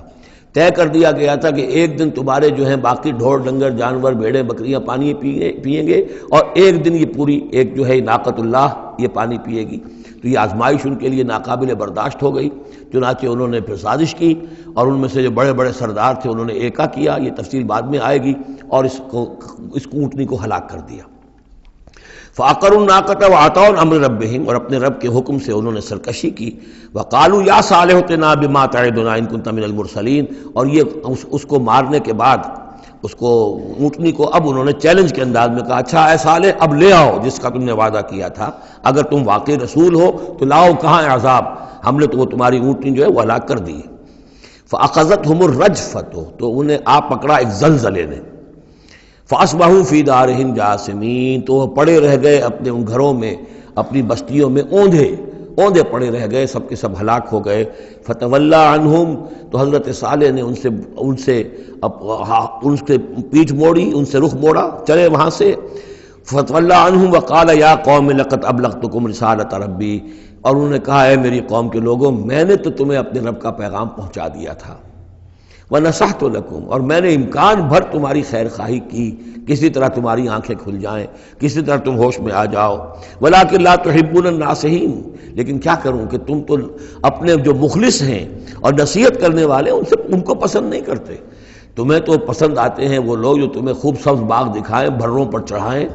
طے کر دیا گیا تھا کہ ایک دن تمہارے جو ہیں باقی ڈھور ڈنگر جانور بھیڑیں بکریاں پانی پئیں گے، اور ایک دن یہ پوری ایک جو ہے ناقۃ اللہ یہ پانی پیے گی۔ تو یہ آزمائش ان کے لیے ناقابل برداشت ہو گئی، چنانچہ انہوں نے پھر سازش کی، اور ان میں سے جو بڑے بڑے سردار تھے انہوں نے ایکا کیا، یہ تفصیل بعد میں آئے گی، اور اس اونٹنی کو ہلاک کر دیا۔ فعقروا الناقۃ وعتوا عن امر ربہم، اور اپنے رب کے حکم سے انہوں نے سرکشی کی۔ وقالوا یا صالح ائتنا بما تعدنا ان كنت من المرسلین، اور یہ اس کو مارنے کے بعد اس کو اونٹنی کو اب انہوں نے چیلنج کے انداز میں کہا، اچھا اے صالح اب لے آؤ جس کا تم نے وعدہ کیا تھا، اگر تم واقعی رسول ہو تو لاؤ، کہاں ہے عذاب؟ ہم نے تو وہ تمہاری اونٹنی جو ہے وہ ہلاک کر دی۔ فاخذتهم الرجفۃ، تو انہیں آ پکڑا ایک زلزلے نے۔ فاصبحوا فی دارہم جاثمین، تو وہ پڑے رہ گئے اپنے ان گھروں میں
اپنی بستیوں میں اوندھے پڑے رہ گئے، سب کے سب ہلاک ہو گئے۔ فتولی عنہم، تو حضرت صالح نے ان سے پیٹھ موڑی، ان سے رخ موڑا، چلے وہاں سے۔ فتولی عنہم وقال یا قوم لقد ابلغتکم رسالۃ ربی، اور انہوں نے کہا اے میری قوم کے لوگوں، میں نے تو تمہیں اپنے رب کا پیغام پہنچا دیا تھا، وَنَصَحْتُ لَكُمْ، اور میں نے امکان بھر تمہاری خیر خواہی کی، کسی طرح تمہاری آنکھیں کھل جائیں، کسی طرح تم ہوش میں آ جاؤ، وَلَٰكِن لَا تُحِبُّونَ النَّاصِحِينَ، لیکن کیا کروں کہ تم تو اپنے جو مخلص ہیں اور نصیحت کرنے والے ان کو پسند نہیں کرتے۔ تمہیں تو پسند آتے ہیں وہ لوگ جو تمہیں خوب سبز باغ دکھائیں، بھروں پر چڑھائیں،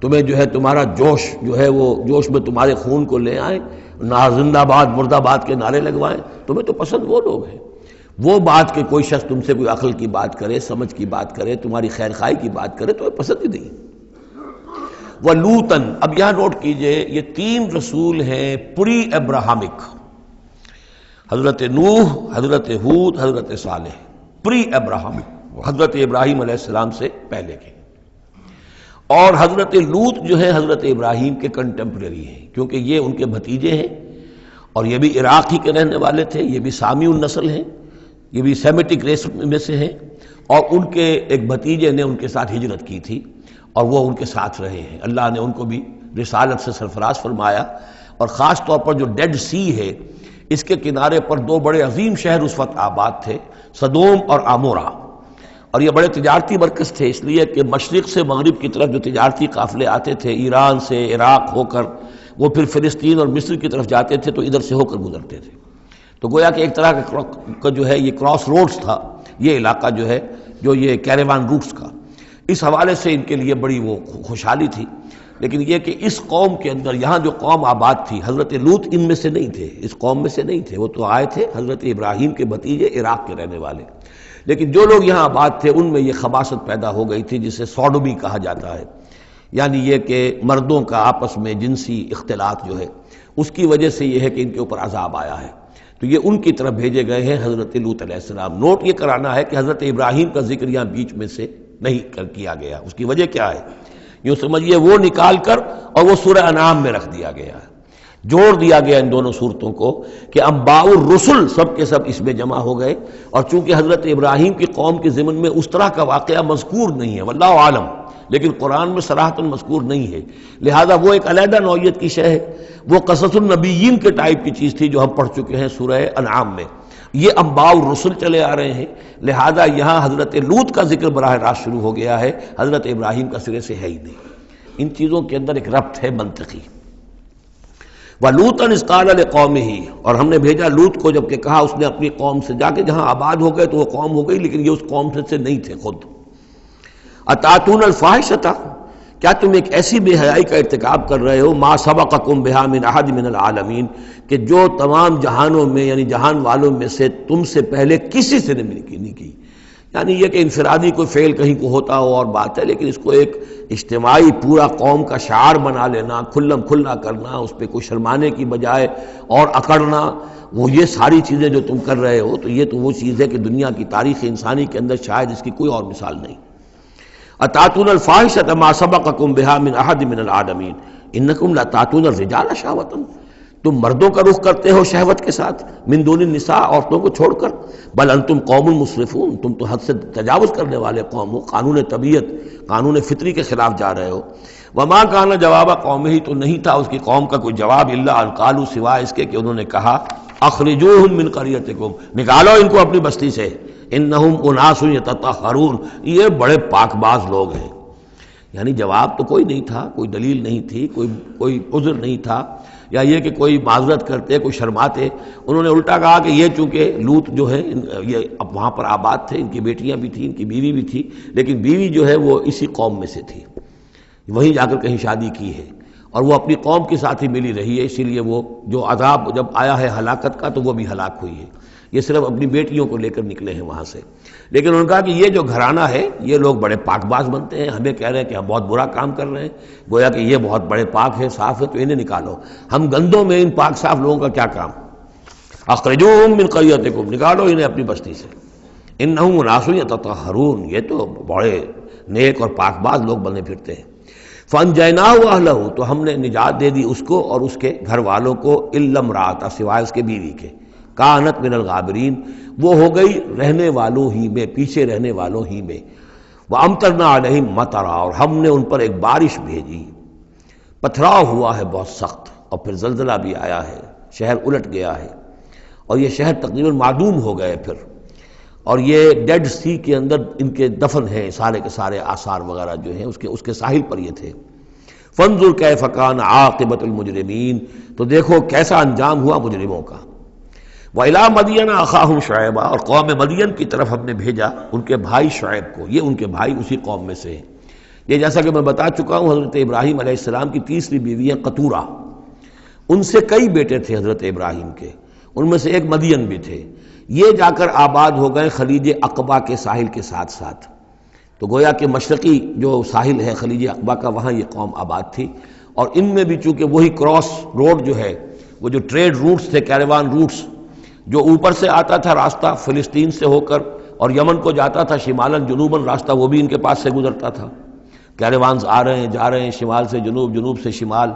تمہیں جو ہے تمہارا جوش جو ہے وہ جوش میں تمہارے خون کو لے آئیں، نہ زندہ آباد مرد آباد کے نعرے لگوائیں، تمہیں تو پسند وہ لوگ ہیں۔ وہ بات کہ کوئی شخص تم سے کوئی عقل کی بات کرے، سمجھ کی بات کرے، تمہاری خیر خواہی کی بات کرے، تمہیں پسند ہی نہیں۔ وَلُوطًا، اب یہاں نوٹ کیجئے یہ 3 رسول ہیں پری ابراہمک، حضرت نوح، حضرت ہود، حضرت صالح، پری ابراہمک، حضرت ابراہیم علیہ السلام سے پہلے کے۔ اور حضرت لوط جو ہے حضرت ابراہیم کے کنٹمپریری ہیں، کیونکہ یہ ان کے بھتیجے ہیں، اور یہ بھی عراق ہی کے رہنے والے تھے، یہ بھی سامی النسل ہیں، یہ بھی سیمیٹک ریس میں سے ہیں، اور ان کے ایک بھتیجے نے ان کے ساتھ ہجرت کی تھی اور وہ ان کے ساتھ رہے ہیں۔ اللہ نے ان کو بھی رسالت سے سرفراز فرمایا، اور خاص طور پر جو ڈیڈ سی ہے اس کے کنارے پر 2 بڑے عظیم شہر اس وقت آباد تھے، سدوم اور عمورہ، اور یہ بڑے تجارتی مرکز تھے، اس لیے کہ مشرق سے مغرب کی طرف جو تجارتی قافلے آتے تھے ایران سے عراق ہو کر وہ پھر فلسطین اور مصر کی طرف جاتے تھے تو ادھر سے ہو کر گزرتے تھے، تو گویا کہ ایک طرح کا جو ہے یہ کراس روڈز تھا یہ علاقہ جو ہے، جو یہ کیریوان روٹس کا، اس حوالے سے ان کے لیے بڑی وہ خوشحالی تھی۔ لیکن یہ کہ اس قوم کے اندر یہاں جو قوم آباد تھی، حضرت لوط ان میں سے نہیں تھے، اس قوم میں سے نہیں تھے، وہ تو آئے تھے حضرت ابراہیم کے بھتیجے عراق کے رہنے والے، لیکن جو لوگ یہاں آباد تھے ان میں یہ خباثت پیدا ہو گئی تھی جسے سوڈومی کہا جاتا ہے، یعنی یہ کہ مردوں کا آپس میں جنسی اختلاط جو ہے اس کی وجہ سے یہ ہے کہ ان کے اوپر عذاب آیا ہے، تو یہ ان کی طرف بھیجے گئے ہیں حضرت لوط علیہ السلام۔ نوٹ یہ کرانا ہے کہ حضرت ابراہیم کا ذکر یہاں بیچ میں سے نہیں کیا گیا، اس کی وجہ کیا ہے؟ یوں سمجھیے وہ نکال کر اور وہ سورہ انعام میں رکھ دیا گیا ہے، جوڑ دیا گیا ان دونوں صورتوں کو کہ انباء الرسل سب کے سب اس میں جمع ہو گئے، اور چونکہ حضرت ابراہیم کی قوم کے ضمن میں اس طرح کا واقعہ مذکور نہیں ہے واللہ عالم، لیکن قرآن میں صراحتاً مذکور نہیں ہے، لہذا وہ ایک علیحدہ نوعیت کی شے ہے، وہ قصص النبیین کے ٹائپ کی چیز تھی جو ہم پڑھ چکے ہیں سورہ انعام میں، یہ انباء الرسل چلے آ رہے ہیں، لہذا یہاں حضرت لوط کا ذکر براہ راست شروع ہو گیا ہے، حضرت ابراہیم کا سرے سے ہے ہی نہیں۔ ان چیزوں کے اندر ایک ربط ہے منطقی۔ وَلُوطًا إِذْ قَالَ لِقَوْمِهِ، اور ہم نے بھیجا لوط کو جب کہ کہا اس نے اپنی قوم سے، جا کے جہاں آباد ہو گئے تو وہ قوم ہو گئی لیکن یہ اس قوم سے نہیں تھے خود۔ أَتَأْتُونَ الْفَاحِشَةَ، کیا تم ایک ایسی بے حیائی کا ارتکاب کر رہے ہو، مَا سَبَقَكُم بِهَا مِنْ أَحَدٍ مِنَ الْعَالَمِينَ، کہ جو تمام جہانوں میں یعنی جہان والوں میں سے تم سے پہلے کسی سے نہیں کی، یعنی یہ کہ انفرادی کوئی فعل کہیں کو ہوتا ہو اور بات ہے، لیکن اس کو ایک اجتماعی پورا قوم کا شعار بنا لینا، کھلم کھلا کرنا، اس پہ کوئی شرمانے کی بجائے اور اکڑنا، وہ یہ ساری چیزیں جو تم کر رہے ہو تو یہ تو وہ چیز ہے کہ دنیا کی تاریخ انسانی کے اندر شاید اس کی کوئی اور مثال نہیں۔ أَتَأْتُونَ الْفَاحِشَةَ مَا سَبَقَكُم بِهَا مِنْ أَحَدٍ مِنَ الْعَالَمِينَ إِنَّكُمْ لَتَأْتُونَ الرِّجَالَ شَهْوَةً، تم مردوں کا رخ کرتے ہو شہوت کے ساتھ، من دون النساء، عورتوں کو چھوڑ کر، بل انتم قوم مسرفون، تم تو حد سے تجاوز کرنے والے قوم ہو، قانون طبیعت، قانون فطری کے خلاف جا رہے ہو۔ وما کان جواب قومہ، تو نہیں تھا اس کی قوم کا کوئی جواب، الا ان قالوا، سوائے اس کے کہ انہوں نے کہا، اخرجوہم من قریتکم، نکالو ان کو اپنی بستی سے، انہم اناس یتطہرون، یہ بڑے پاک باز لوگ ہیں۔ یعنی جواب تو کوئی نہیں تھا، کوئی دلیل نہیں تھی، کوئی عذر نہیں تھا، یا یہ کہ کوئی معذرت کرتے، کوئی شرماتے، انہوں نے الٹا کہا کہ یہ چونکہ لوط جو ہے یہ اب وہاں پر آباد تھے، ان کی بیٹیاں بھی تھیں، ان کی بیوی بھی تھی، لیکن بیوی جو ہے وہ اسی قوم میں سے تھی، وہیں جا کر کہیں شادی کی ہے، اور وہ اپنی قوم کے ساتھ ہی ملی رہی ہے، اسی لیے وہ جو عذاب جب آیا ہے ہلاکت کا تو وہ بھی ہلاک ہوئی ہے، یہ صرف اپنی بیٹیوں کو لے کر نکلے ہیں وہاں سے۔ لیکن انہوں نے کہا کہ یہ جو گھرانہ ہے یہ لوگ بڑے پاک باز بنتے ہیں، ہمیں کہہ رہے ہیں کہ ہم بہت برا کام کر رہے ہیں، گویا کہ یہ بہت بڑے پاک ہیں، صاف ہے، تو انہیں نکالو، ہم گندوں میں ان پاک صاف لوگوں کا کیا کام، اخرجوہم من قریتکم، نکالو انہیں اپنی بستی سے، انہم اناس یتطہرون، یہ تو بڑے نیک اور پاک باز لوگ بنے پھرتے ہیں۔ فانجیناہ واہلہ، تو ہم نے نجات دے دی اس کو اور اس کے گھر والوں کو، الا امرأتہ، سوائے اس کے بیوی کے، کانت من الغابرین، وہ ہو گئی رہنے والوں ہی میں، پیچھے رہنے والوں ہی میں، وامطرنا علیہم مطرا، اور ہم نے ان پر ایک بارش بھیجی، پتھراؤ ہوا ہے بہت سخت، اور پھر زلزلہ بھی آیا ہے، شہر الٹ گیا ہے، اور یہ شہر تقریباً معدوم ہو گئے پھر، اور یہ ڈیڈ سی کے اندر ان کے دفن ہیں، سارے کے سارے آثار وغیرہ جو ہیں اس کے ساحل پر یہ تھے۔ فانظر کیف کان عاقبۃ المجرمین، تو دیکھو کیسا انجام ہوا مجرموں کا۔ وَإِلَىٰ مَدْيَنَ أَخَاهُمْ شُعَيْبًا، اور قوم مدین کی طرف ہم نے بھیجا ان کے بھائی شعیب کو، یہ ان کے بھائی اسی قوم میں سے ہیں۔ یہ جیسا کہ میں بتا چکا ہوں، حضرت ابراہیم علیہ السلام کی تیسری بیوی ہے قطورہ، ان سے کئی بیٹے تھے حضرت ابراہیم کے، ان میں سے ایک مدین بھی تھے، یہ جا کر آباد ہو گئے خلیج عقبہ کے ساحل کے ساتھ ساتھ، تو گویا کہ مشرقی جو ساحل ہے خلیج عقبہ کا، وہاں یہ قوم آباد تھی، اور ان میں بھی چونکہ وہی کراس روڈ جو ہے، وہ جو ٹریڈ روٹس تھے، کیروان روٹس، جو اوپر سے آتا تھا راستہ فلسطین سے ہو کر اور یمن کو جاتا تھا شمالاً جنوباً راستہ، وہ بھی ان کے پاس سے گزرتا تھا، کیروانز آ رہے ہیں جا رہے ہیں، شمال سے جنوب، جنوب سے شمال،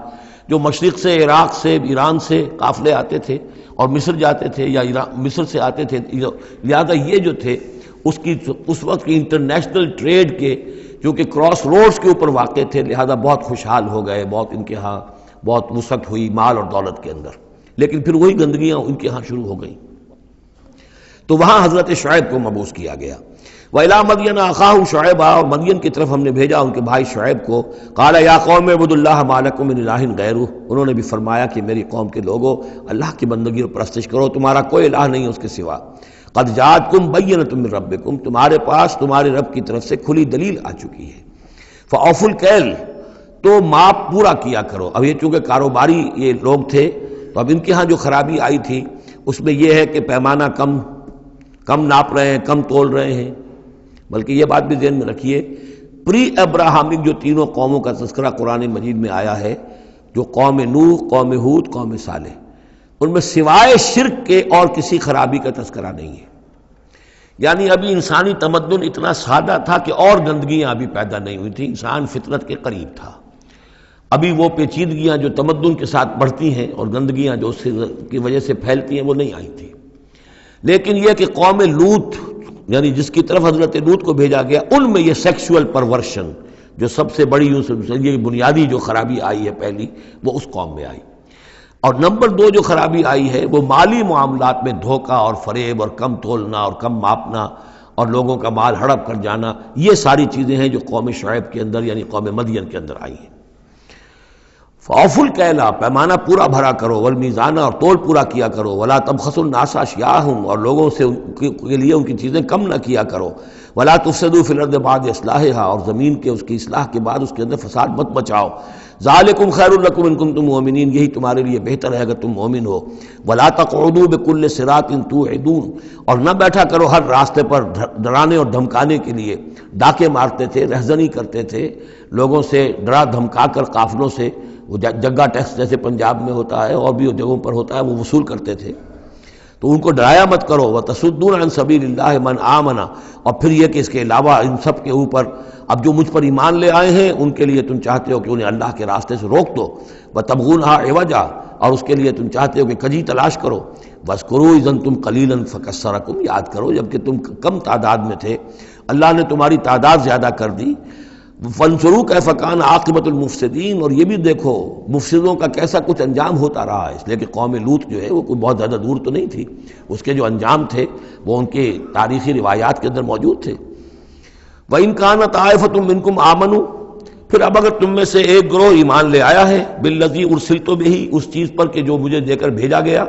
جو مشرق سے عراق سے ایران سے قافلے آتے تھے اور مصر جاتے تھے یا مصر سے آتے تھے، لہذا یہ جو تھے اس وقت کی انٹرنیشنل ٹریڈ کے جو کہ کراس روڈز کے اوپر واقع تھے، لہذا بہت خوشحال ہو گئے، بہت ان کے ہاں بہت وسعت ہوئی مال اور دولت کے اندر، لیکن پھر وہی گندگیاں ان کے ہاں شروع ہو گئیں، تو وہاں حضرت شعیب کو مبعوث کیا گیا۔ وَإِلَىٰ مَدْيَنَ أَخَاهُمْ شُعَيْبًا، اور مدین کی طرف ہم نے بھیجا ان کے بھائی شعیب کو، قَالَ يَا قَوْمِ اعْبُدُوا اللَّهَ مَا لَكُم مِّنْ إِلَٰهٍ غَيْرُهُ، انہوں نے بھی فرمایا کہ میری قوم کے لوگو اللہ کی بندگی اور پرستش کرو، تمہارا کوئی الہ نہیں ہے اس کے سوا، قَدْ جَاءَتْكُم بَيِّنَةٌ مِّن رَبِّكُم، تمہارے پاس تمہارے رب کی طرف سے کھلی دلیل آ چکی ہے، فَأَوْفُوا الْكَيْلَ، تو ماپ پورا کیا کرو۔ اب یہ چونکہ کاروباری یہ لوگ تھے، تو اب ان کے ہاں جو خرابی آئی تھی اس میں یہ ہے کہ پیمانہ کم ناپ رہے ہیں، کم تول رہے ہیں، بلکہ یہ بات بھی ذہن میں رکھیے، پری ابراہمک جو تینوں قوموں کا تذکرہ قرآن مجید میں آیا ہے، جو قوم نوح، قوم ہود، قوم صالح، ان میں سوائے شرک کے اور کسی خرابی کا تذکرہ نہیں ہے، یعنی ابھی انسانی تمدن اتنا سادہ تھا کہ اور گندگیاں ابھی پیدا نہیں ہوئی تھیں، انسان فطرت کے قریب تھا، ابھی وہ پیچیدگیاں جو تمدن کے ساتھ بڑھتی ہیں اور گندگیاں جو اس کی وجہ سے پھیلتی ہیں وہ نہیں آئی تھی، لیکن یہ کہ قوم لوط، یعنی جس کی طرف حضرت لوط کو بھیجا گیا، ان میں یہ سیکسول پرورشن جو سب سے بڑی یہ بنیادی جو خرابی آئی ہے پہلی، وہ اس قوم میں آئی، اور نمبر دو جو خرابی آئی ہے وہ مالی معاملات میں دھوکہ اور فریب اور کم تولنا اور کم ماپنا اور لوگوں کا مال ہڑپ کر جانا، یہ ساری چیزیں ہیں جو قوم شعیب کے اندر یعنی قوم مدین کے اندر آئی ہیں۔ فَأَوْفُوا الْكَيْلَ، پیمانہ پورا بھرا کرو، وَالْمِيزَانَ، اور تول پورا کیا کرو، وَلَا تَبْخَسُوا النَّاسَ أَشْيَاءَهُمْ، اور لوگوں سے کے لیے ان کی چیزیں کم نہ کیا کرو، وَلَا تُفْسِدُوا فِي الْأَرْضِ بَعْدَ إِصْلَاحِهَا، اور زمین کے اس کی اصلاح کے بعد اس کے اندر فساد مت مچاؤ، ذَلِكُمْ خَيْرٌ لَكُمْ إِن كُنتُم مُؤْمِنِينَ، یہی تمہارے لیے بہتر ہے اگر تم مومن ہو، وَلَا تَقْعُدُوا بِكُلِّ صِرَاطٍ تُوعِدُونَ، اور نہ بیٹھا کرو ہر راستے پر ڈرانے اور دھمکانے کے لیے، ڈاکے مارتے تھے، رہزنی کرتے تھے لوگوں سے، ڈرا دھمکا کر قافلوں سے، وہ جگہ ٹیکس جیسے پنجاب میں ہوتا ہے اور بھی جگہوں پر ہوتا ہے وہ وصول کرتے تھے، تو ان کو ڈرایا مت کرو، وَتَصُدُّونَ عَن سَبِيلِ اللَّهِ مَنْ آمَنَ، اور پھر یہ کہ اس کے علاوہ ان سب کے اوپر اب جو مجھ پر ایمان لے آئے ہیں ان کے لیے تم چاہتے ہو کہ انہیں اللہ کے راستے سے روک دو، وَتَبْغُونَهَا عِوَجًا، اور اس کے لیے تم چاہتے ہو کہ کجی تلاش کرو، وَاذْكُرُوا إِذْ أَنْتُمْ قَلِيلًا فَكَثَّرَكُمْ، یاد کرو جبکہ تم کم تعداد میں تھے اللہ نے تمہاری تعداد زیادہ کر دی، فَانْظُرُوا كَيْفَ كَانَ عَاقِبَةُ الْمُفْسِدِينَ، اور یہ بھی دیکھو مفسدوں کا کیسا کچھ انجام ہوتا رہا ہے، اس لیے کہ قوم لوط جو ہے وہ کوئی بہت زیادہ دور تو نہیں تھی، اس کے جو انجام تھے وہ ان کے تاریخی روایات کے اندر موجود تھے۔ وَإِنْ كَانَتْ طَائِفَةٌ مِّنكُمْ آمَنُوا، پھر اب اگر تم میں سے ایک گروہ ایمان لے آیا ہے، بِالَّذِي أُرْسِلْتُ بِهِ، اس چیز پر کہ جو مجھے دے کر بھیجا گیا،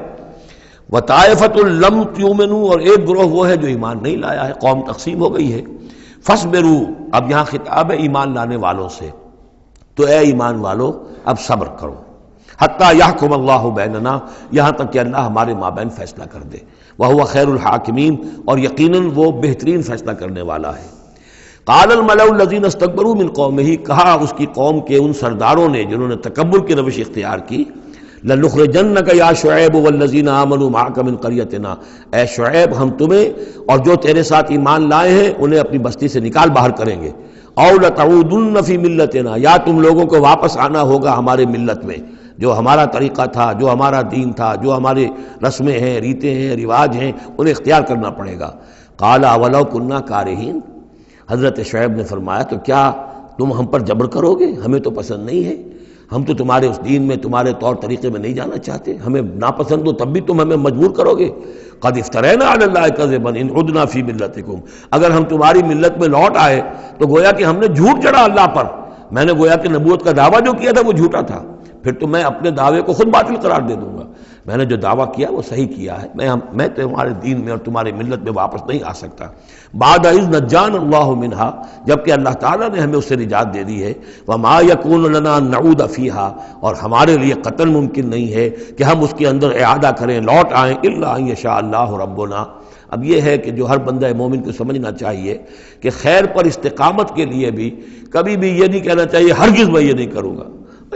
وَطَائِفَةٌ لَمْ تُؤْمِنُوا، اور ایک گروہ وہ ہے جو ایمان نہیں لایا ہے، قوم تقسیم ہو گئی ہے، فَاصْبِرُوا، اب یہاں خطاب ہے ایمان لانے والوں سے، تو اے ایمان والو اب صبر کرو، حتیٰ یحکم اللہ بیننا، یہاں تک کہ اللہ ہمارے مابین فیصلہ کر دے، وہو خیر الحاکمین، اور یقیناً وہ بہترین فیصلہ کرنے والا ہے۔ قال الملأ الذین استکبروا من قومہ، کہا اس کی قوم کے ان سرداروں نے جنہوں نے تکبر کی روش اختیار کی، لَنُخْرِجَنَّكَ يَا شُعَيْبُ وَالَّذِينَ آمَنُوا مَعَكَ مِنْ قَرْيَتِنَا، اے شعیب ہم تمہیں اور جو تیرے ساتھ ایمان لائے ہیں انہیں اپنی بستی سے نکال باہر کریں گے، او لتعودن فی ملتنا، یا تم لوگوں کو واپس آنا ہوگا ہمارے ملت میں، جو ہمارا طریقہ تھا، جو ہمارا دین تھا، جو ہمارے رسمیں ہیں، ریتیں ہیں، رواج ہیں، انہیں اختیار کرنا پڑے گا۔ قال اولو کنا کارہین، حضرت شعیب نے فرمایا تو کیا تم ہم پر جبر کرو گے؟ ہمیں تو پسند نہیں ہے، ہم تو تمہارے اس دین میں، تمہارے طور طریقے میں نہیں جانا چاہتے، ہمیں ناپسند ہو تب بھی تم ہمیں مجبور کرو گے۔ قد افترینا علی اللہ کذبا ان عدنا فی ملتکم، اگر ہم تمہاری ملت میں لوٹ آئے تو گویا کہ ہم نے جھوٹ چڑھا اللہ پر، میں نے گویا کہ نبوت کا دعویٰ جو کیا تھا وہ جھوٹا تھا، پھر تو میں اپنے دعوے کو خود باطل قرار دے دوں گا، میں نے جو دعویٰ کیا وہ صحیح کیا ہے، میں تمہارے دین میں اور تمہارے ملت میں واپس نہیں آ سکتا۔ بعد اذ نجانا اللہ منہا، جبکہ اللہ تعالیٰ نے ہمیں اس سے نجات دے دی ہے، وما یکون لنا ان نعود فیہا، اور ہمارے لیے قطعاً ممکن نہیں ہے کہ ہم اس کے اندر اعادہ کریں، لوٹ آئیں، الا ان یشاء اللہ ربنا۔ اب یہ ہے کہ جو ہر بندہ مومن کو سمجھنا چاہیے کہ خیر پر استقامت کے لیے بھی کبھی بھی یہ نہیں کہنا چاہیے ہرگز میں یہ نہیں کروں گا،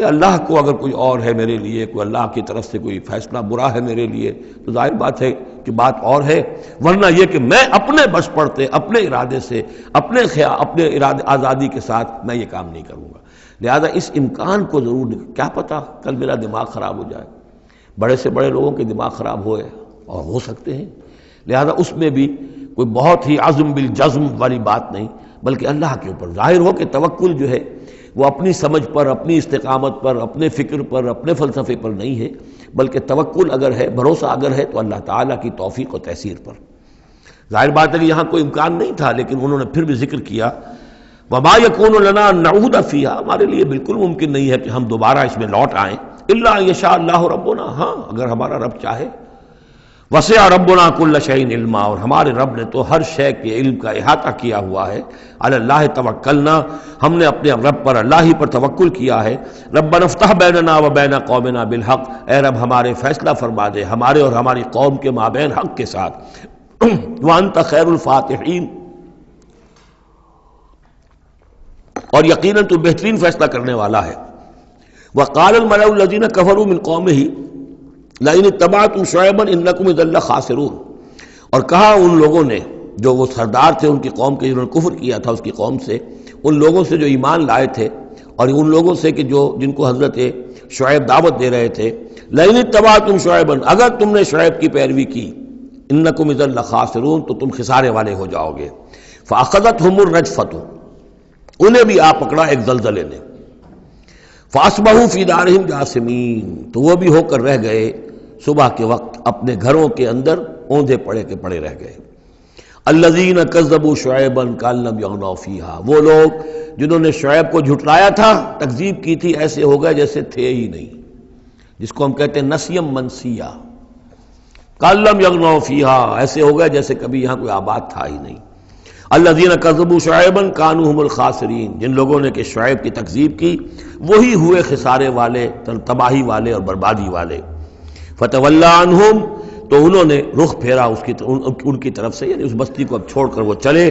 اللہ کو اگر کوئی اور ہے میرے لیے، کوئی اللہ کی طرف سے کوئی فیصلہ برا ہے میرے لیے تو ظاہر بات ہے کہ بات اور ہے، ورنہ یہ کہ میں اپنے بس پڑتے، اپنے ارادے سے، اپنے ارادے آزادی کے ساتھ میں یہ کام نہیں کروں گا۔ لہذا اس امکان کو ضرور، کیا پتہ کل میرا دماغ خراب ہو جائے، بڑے سے بڑے لوگوں کے دماغ خراب ہوئے اور ہو سکتے ہیں، لہذا اس میں بھی کوئی بہت ہی عزم بالجزم والی بات نہیں، بلکہ اللہ کے اوپر ظاہر ہو کہ توکل جو ہے وہ اپنی سمجھ پر، اپنی استقامت پر، اپنے فکر پر، اپنے فلسفے پر نہیں ہے، بلکہ توکل اگر ہے، بھروسہ اگر ہے تو اللہ تعالیٰ کی توفیق و تیسیر پر۔ ظاہر بات ہے کہ یہاں کوئی امکان نہیں تھا، لیکن انہوں نے پھر بھی ذکر کیا وما یکون لنا ان نعود فیہا، ہمارے لیے بالکل ممکن نہیں ہے کہ ہم دوبارہ اس میں لوٹ آئیں، الا ان یشاء اللہ ربنا، ہاں اگر ہمارا رب چاہے۔ وسع ربنا کل شیء علما، اور ہمارے رب نے تو ہر شے کے علم کا احاطہ کیا ہوا ہے۔ علی اللہ توکلنا، ہم نے اپنے رب پر، اللہ ہی پر توکل کیا ہے۔ ربنا افتح بیننا و بین قومنا بالحق، اے رب ہمارے فیصلہ فرما دے ہمارے اور ہماری قوم کے مابین حق کے ساتھ۔ وانت خیر الفاتحین، اور یقیناً تو بہترین فیصلہ کرنے والا ہے۔ وقال الملأ الذین کفروا من قومہ لئن اتبعتم شعیبا انکم اذا لخاسرون، اور کہا ان لوگوں نے، جو وہ سردار تھے ان کی قوم کے، جنہوں نے کفر کیا تھا اس کی قوم سے، ان لوگوں سے جو ایمان لائے تھے، اور ان لوگوں سے کہ جن کو حضرت شعیب دعوت دے رہے تھے، لئن اتبعتم شعیبا، اگر تم نے شعیب کی پیروی کی، انکم اذا لخاسرون، تو تم خسارے والے ہو جاؤ گے۔ فاخذتهم الرجفۃ، انہیں بھی آ پکڑا ایک زلزلے نے۔ فاصبحوا فی دارہم جاثمین، تو وہ بھی ہو کر رہ گئے صبح کے وقت اپنے گھروں کے اندر اوندھے پڑے کے پڑے رہ گئے۔ الذین کذبوا شعیبا کأن لم یغنوا فیہا، وہ لوگ جنہوں نے شعیب کو جھٹلایا تھا، تکذیب کی تھی، ایسے ہو گئے جیسے تھے ہی نہیں، جس کو ہم کہتے ہیں نسیم منسیہ، کأن لم یغنوا فیہا، ایسے ہو گئے جیسے کبھی یہاں کوئی آباد تھا ہی نہیں۔ الذین کذبوا شعیبا کانوا هم الخاسرین، جن لوگوں نے کہ شعیب کی تکذیب کی وہی ہوئے خسارے والے، تباہی والے اور بربادی والے۔ فتولی عنہم، تو انہوں نے رخ پھیرا ان کی طرف سے، یعنی اس بستی کو اب چھوڑ کر وہ چلے۔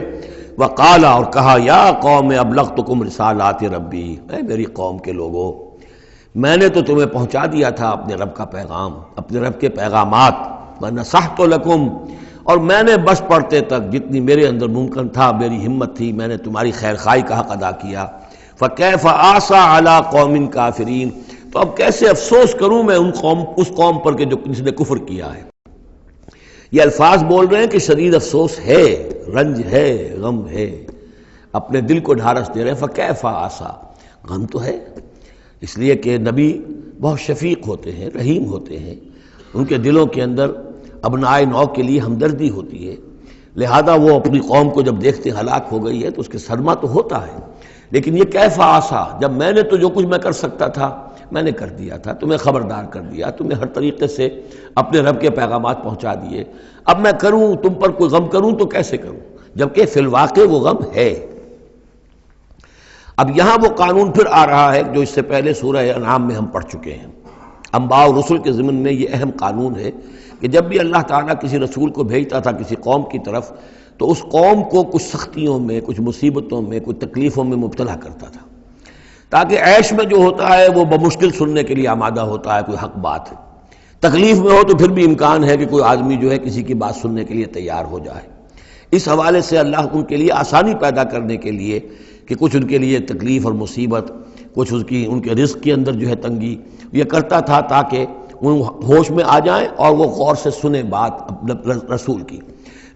وقال، اور کہا، یا قوم ابلغتکم رسالات ربی، اے میری قوم کے لوگوں، میں نے تو تمہیں پہنچا دیا تھا اپنے رب کا پیغام، اپنے رب کے پیغامات، ونصحت لکم، اور میں نے بس پڑھتے تک جتنی میرے اندر ممکن تھا، میری ہمت تھی، میں نے تمہاری خیر خواہی کا حق ادا کیا۔ فکیف آسیٰ علی قوم کافرین، تو اب کیسے افسوس کروں میں اس قوم پر کہ جس نے کفر کیا ہے۔ یہ الفاظ بول رہے ہیں کہ شدید افسوس ہے، رنج ہے، غم ہے، اپنے دل کو ڈھارس دے رہے ہیں۔ فکیف آسیٰ، غم تو ہے، اس لیے کہ نبی بہت شفیق ہوتے ہیں، رحیم ہوتے ہیں، ان کے دلوں کے اندر ابنائے نو کے لیے ہمدردی ہوتی ہے، لہذا وہ اپنی قوم کو جب دیکھتے ہلاک ہو گئی ہے تو اس کے صدمہ تو ہوتا ہے، لیکن یہ کیف آسا، جب میں نے تو جو کچھ میں کر سکتا تھا میں نے کر دیا تھا، تمہیں خبردار کر دیا، تمہیں ہر طریقے سے اپنے رب کے پیغامات پہنچا دیے، اب میں کروں تم پر کوئی غم کروں تو کیسے کروں، جبکہ فی الواقع وہ غم ہے۔ اب یہاں وہ قانون پھر آ رہا ہے جو اس سے پہلے سورہ انعام میں ہم پڑھ چکے ہیں۔ انبیاء و رسل کے ضمن میں یہ اہم قانون ہے کہ جب بھی اللہ تعالیٰ کسی رسول کو بھیجتا تھا کسی قوم کی طرف تو اس قوم کو کچھ سختیوں میں، کچھ مصیبتوں میں، کچھ تکلیفوں میں مبتلا کرتا تھا، تاکہ عیش میں جو ہوتا ہے وہ بمشکل سننے کے لیے آمادہ ہوتا ہے، کوئی حق بات ہے، تکلیف میں ہو تو پھر بھی امکان ہے کہ کوئی آدمی جو ہے کسی کی بات سننے کے لیے تیار ہو جائے۔ اس حوالے سے اللہ ان کے لیے آسانی پیدا کرنے کے لیے کہ کچھ ان کے لیے تکلیف اور مصیبت، کچھ ان کے رزق کے اندر جو ہے تنگی، یہ کرتا تھا تاکہ وہ ہوش میں آ جائیں اور وہ غور سے سنیں بات رسول کی۔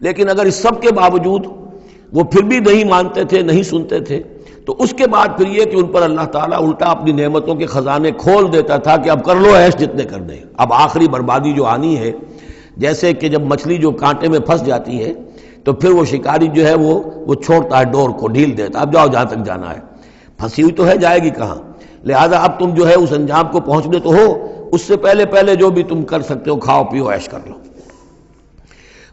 لیکن اگر اس سب کے باوجود وہ پھر بھی نہیں مانتے تھے، نہیں سنتے تھے، تو اس کے بعد پھر یہ کہ ان پر اللہ تعالیٰ الٹا اپنی نعمتوں کے خزانے کھول دیتا تھا کہ اب کر لو عیش جتنے کرنے، اب آخری بربادی جو آنی ہے، جیسے کہ جب مچھلی جو کانٹے میں پھنس جاتی ہے تو پھر وہ شکاری جو ہے وہ چھوڑتا ہے ڈور کو، ڈھیل دیتا ہے، اب جاؤ جہاں تک جانا ہے، پھنسی ہوئی تو ہے، جائے گی کہاں، لہذا اب تم جو ہے اس انجام کو پہنچنے تو ہو، اس سے پہلے پہلے جو بھی تم کر سکتے ہو کھاؤ پیو عیش کر لو۔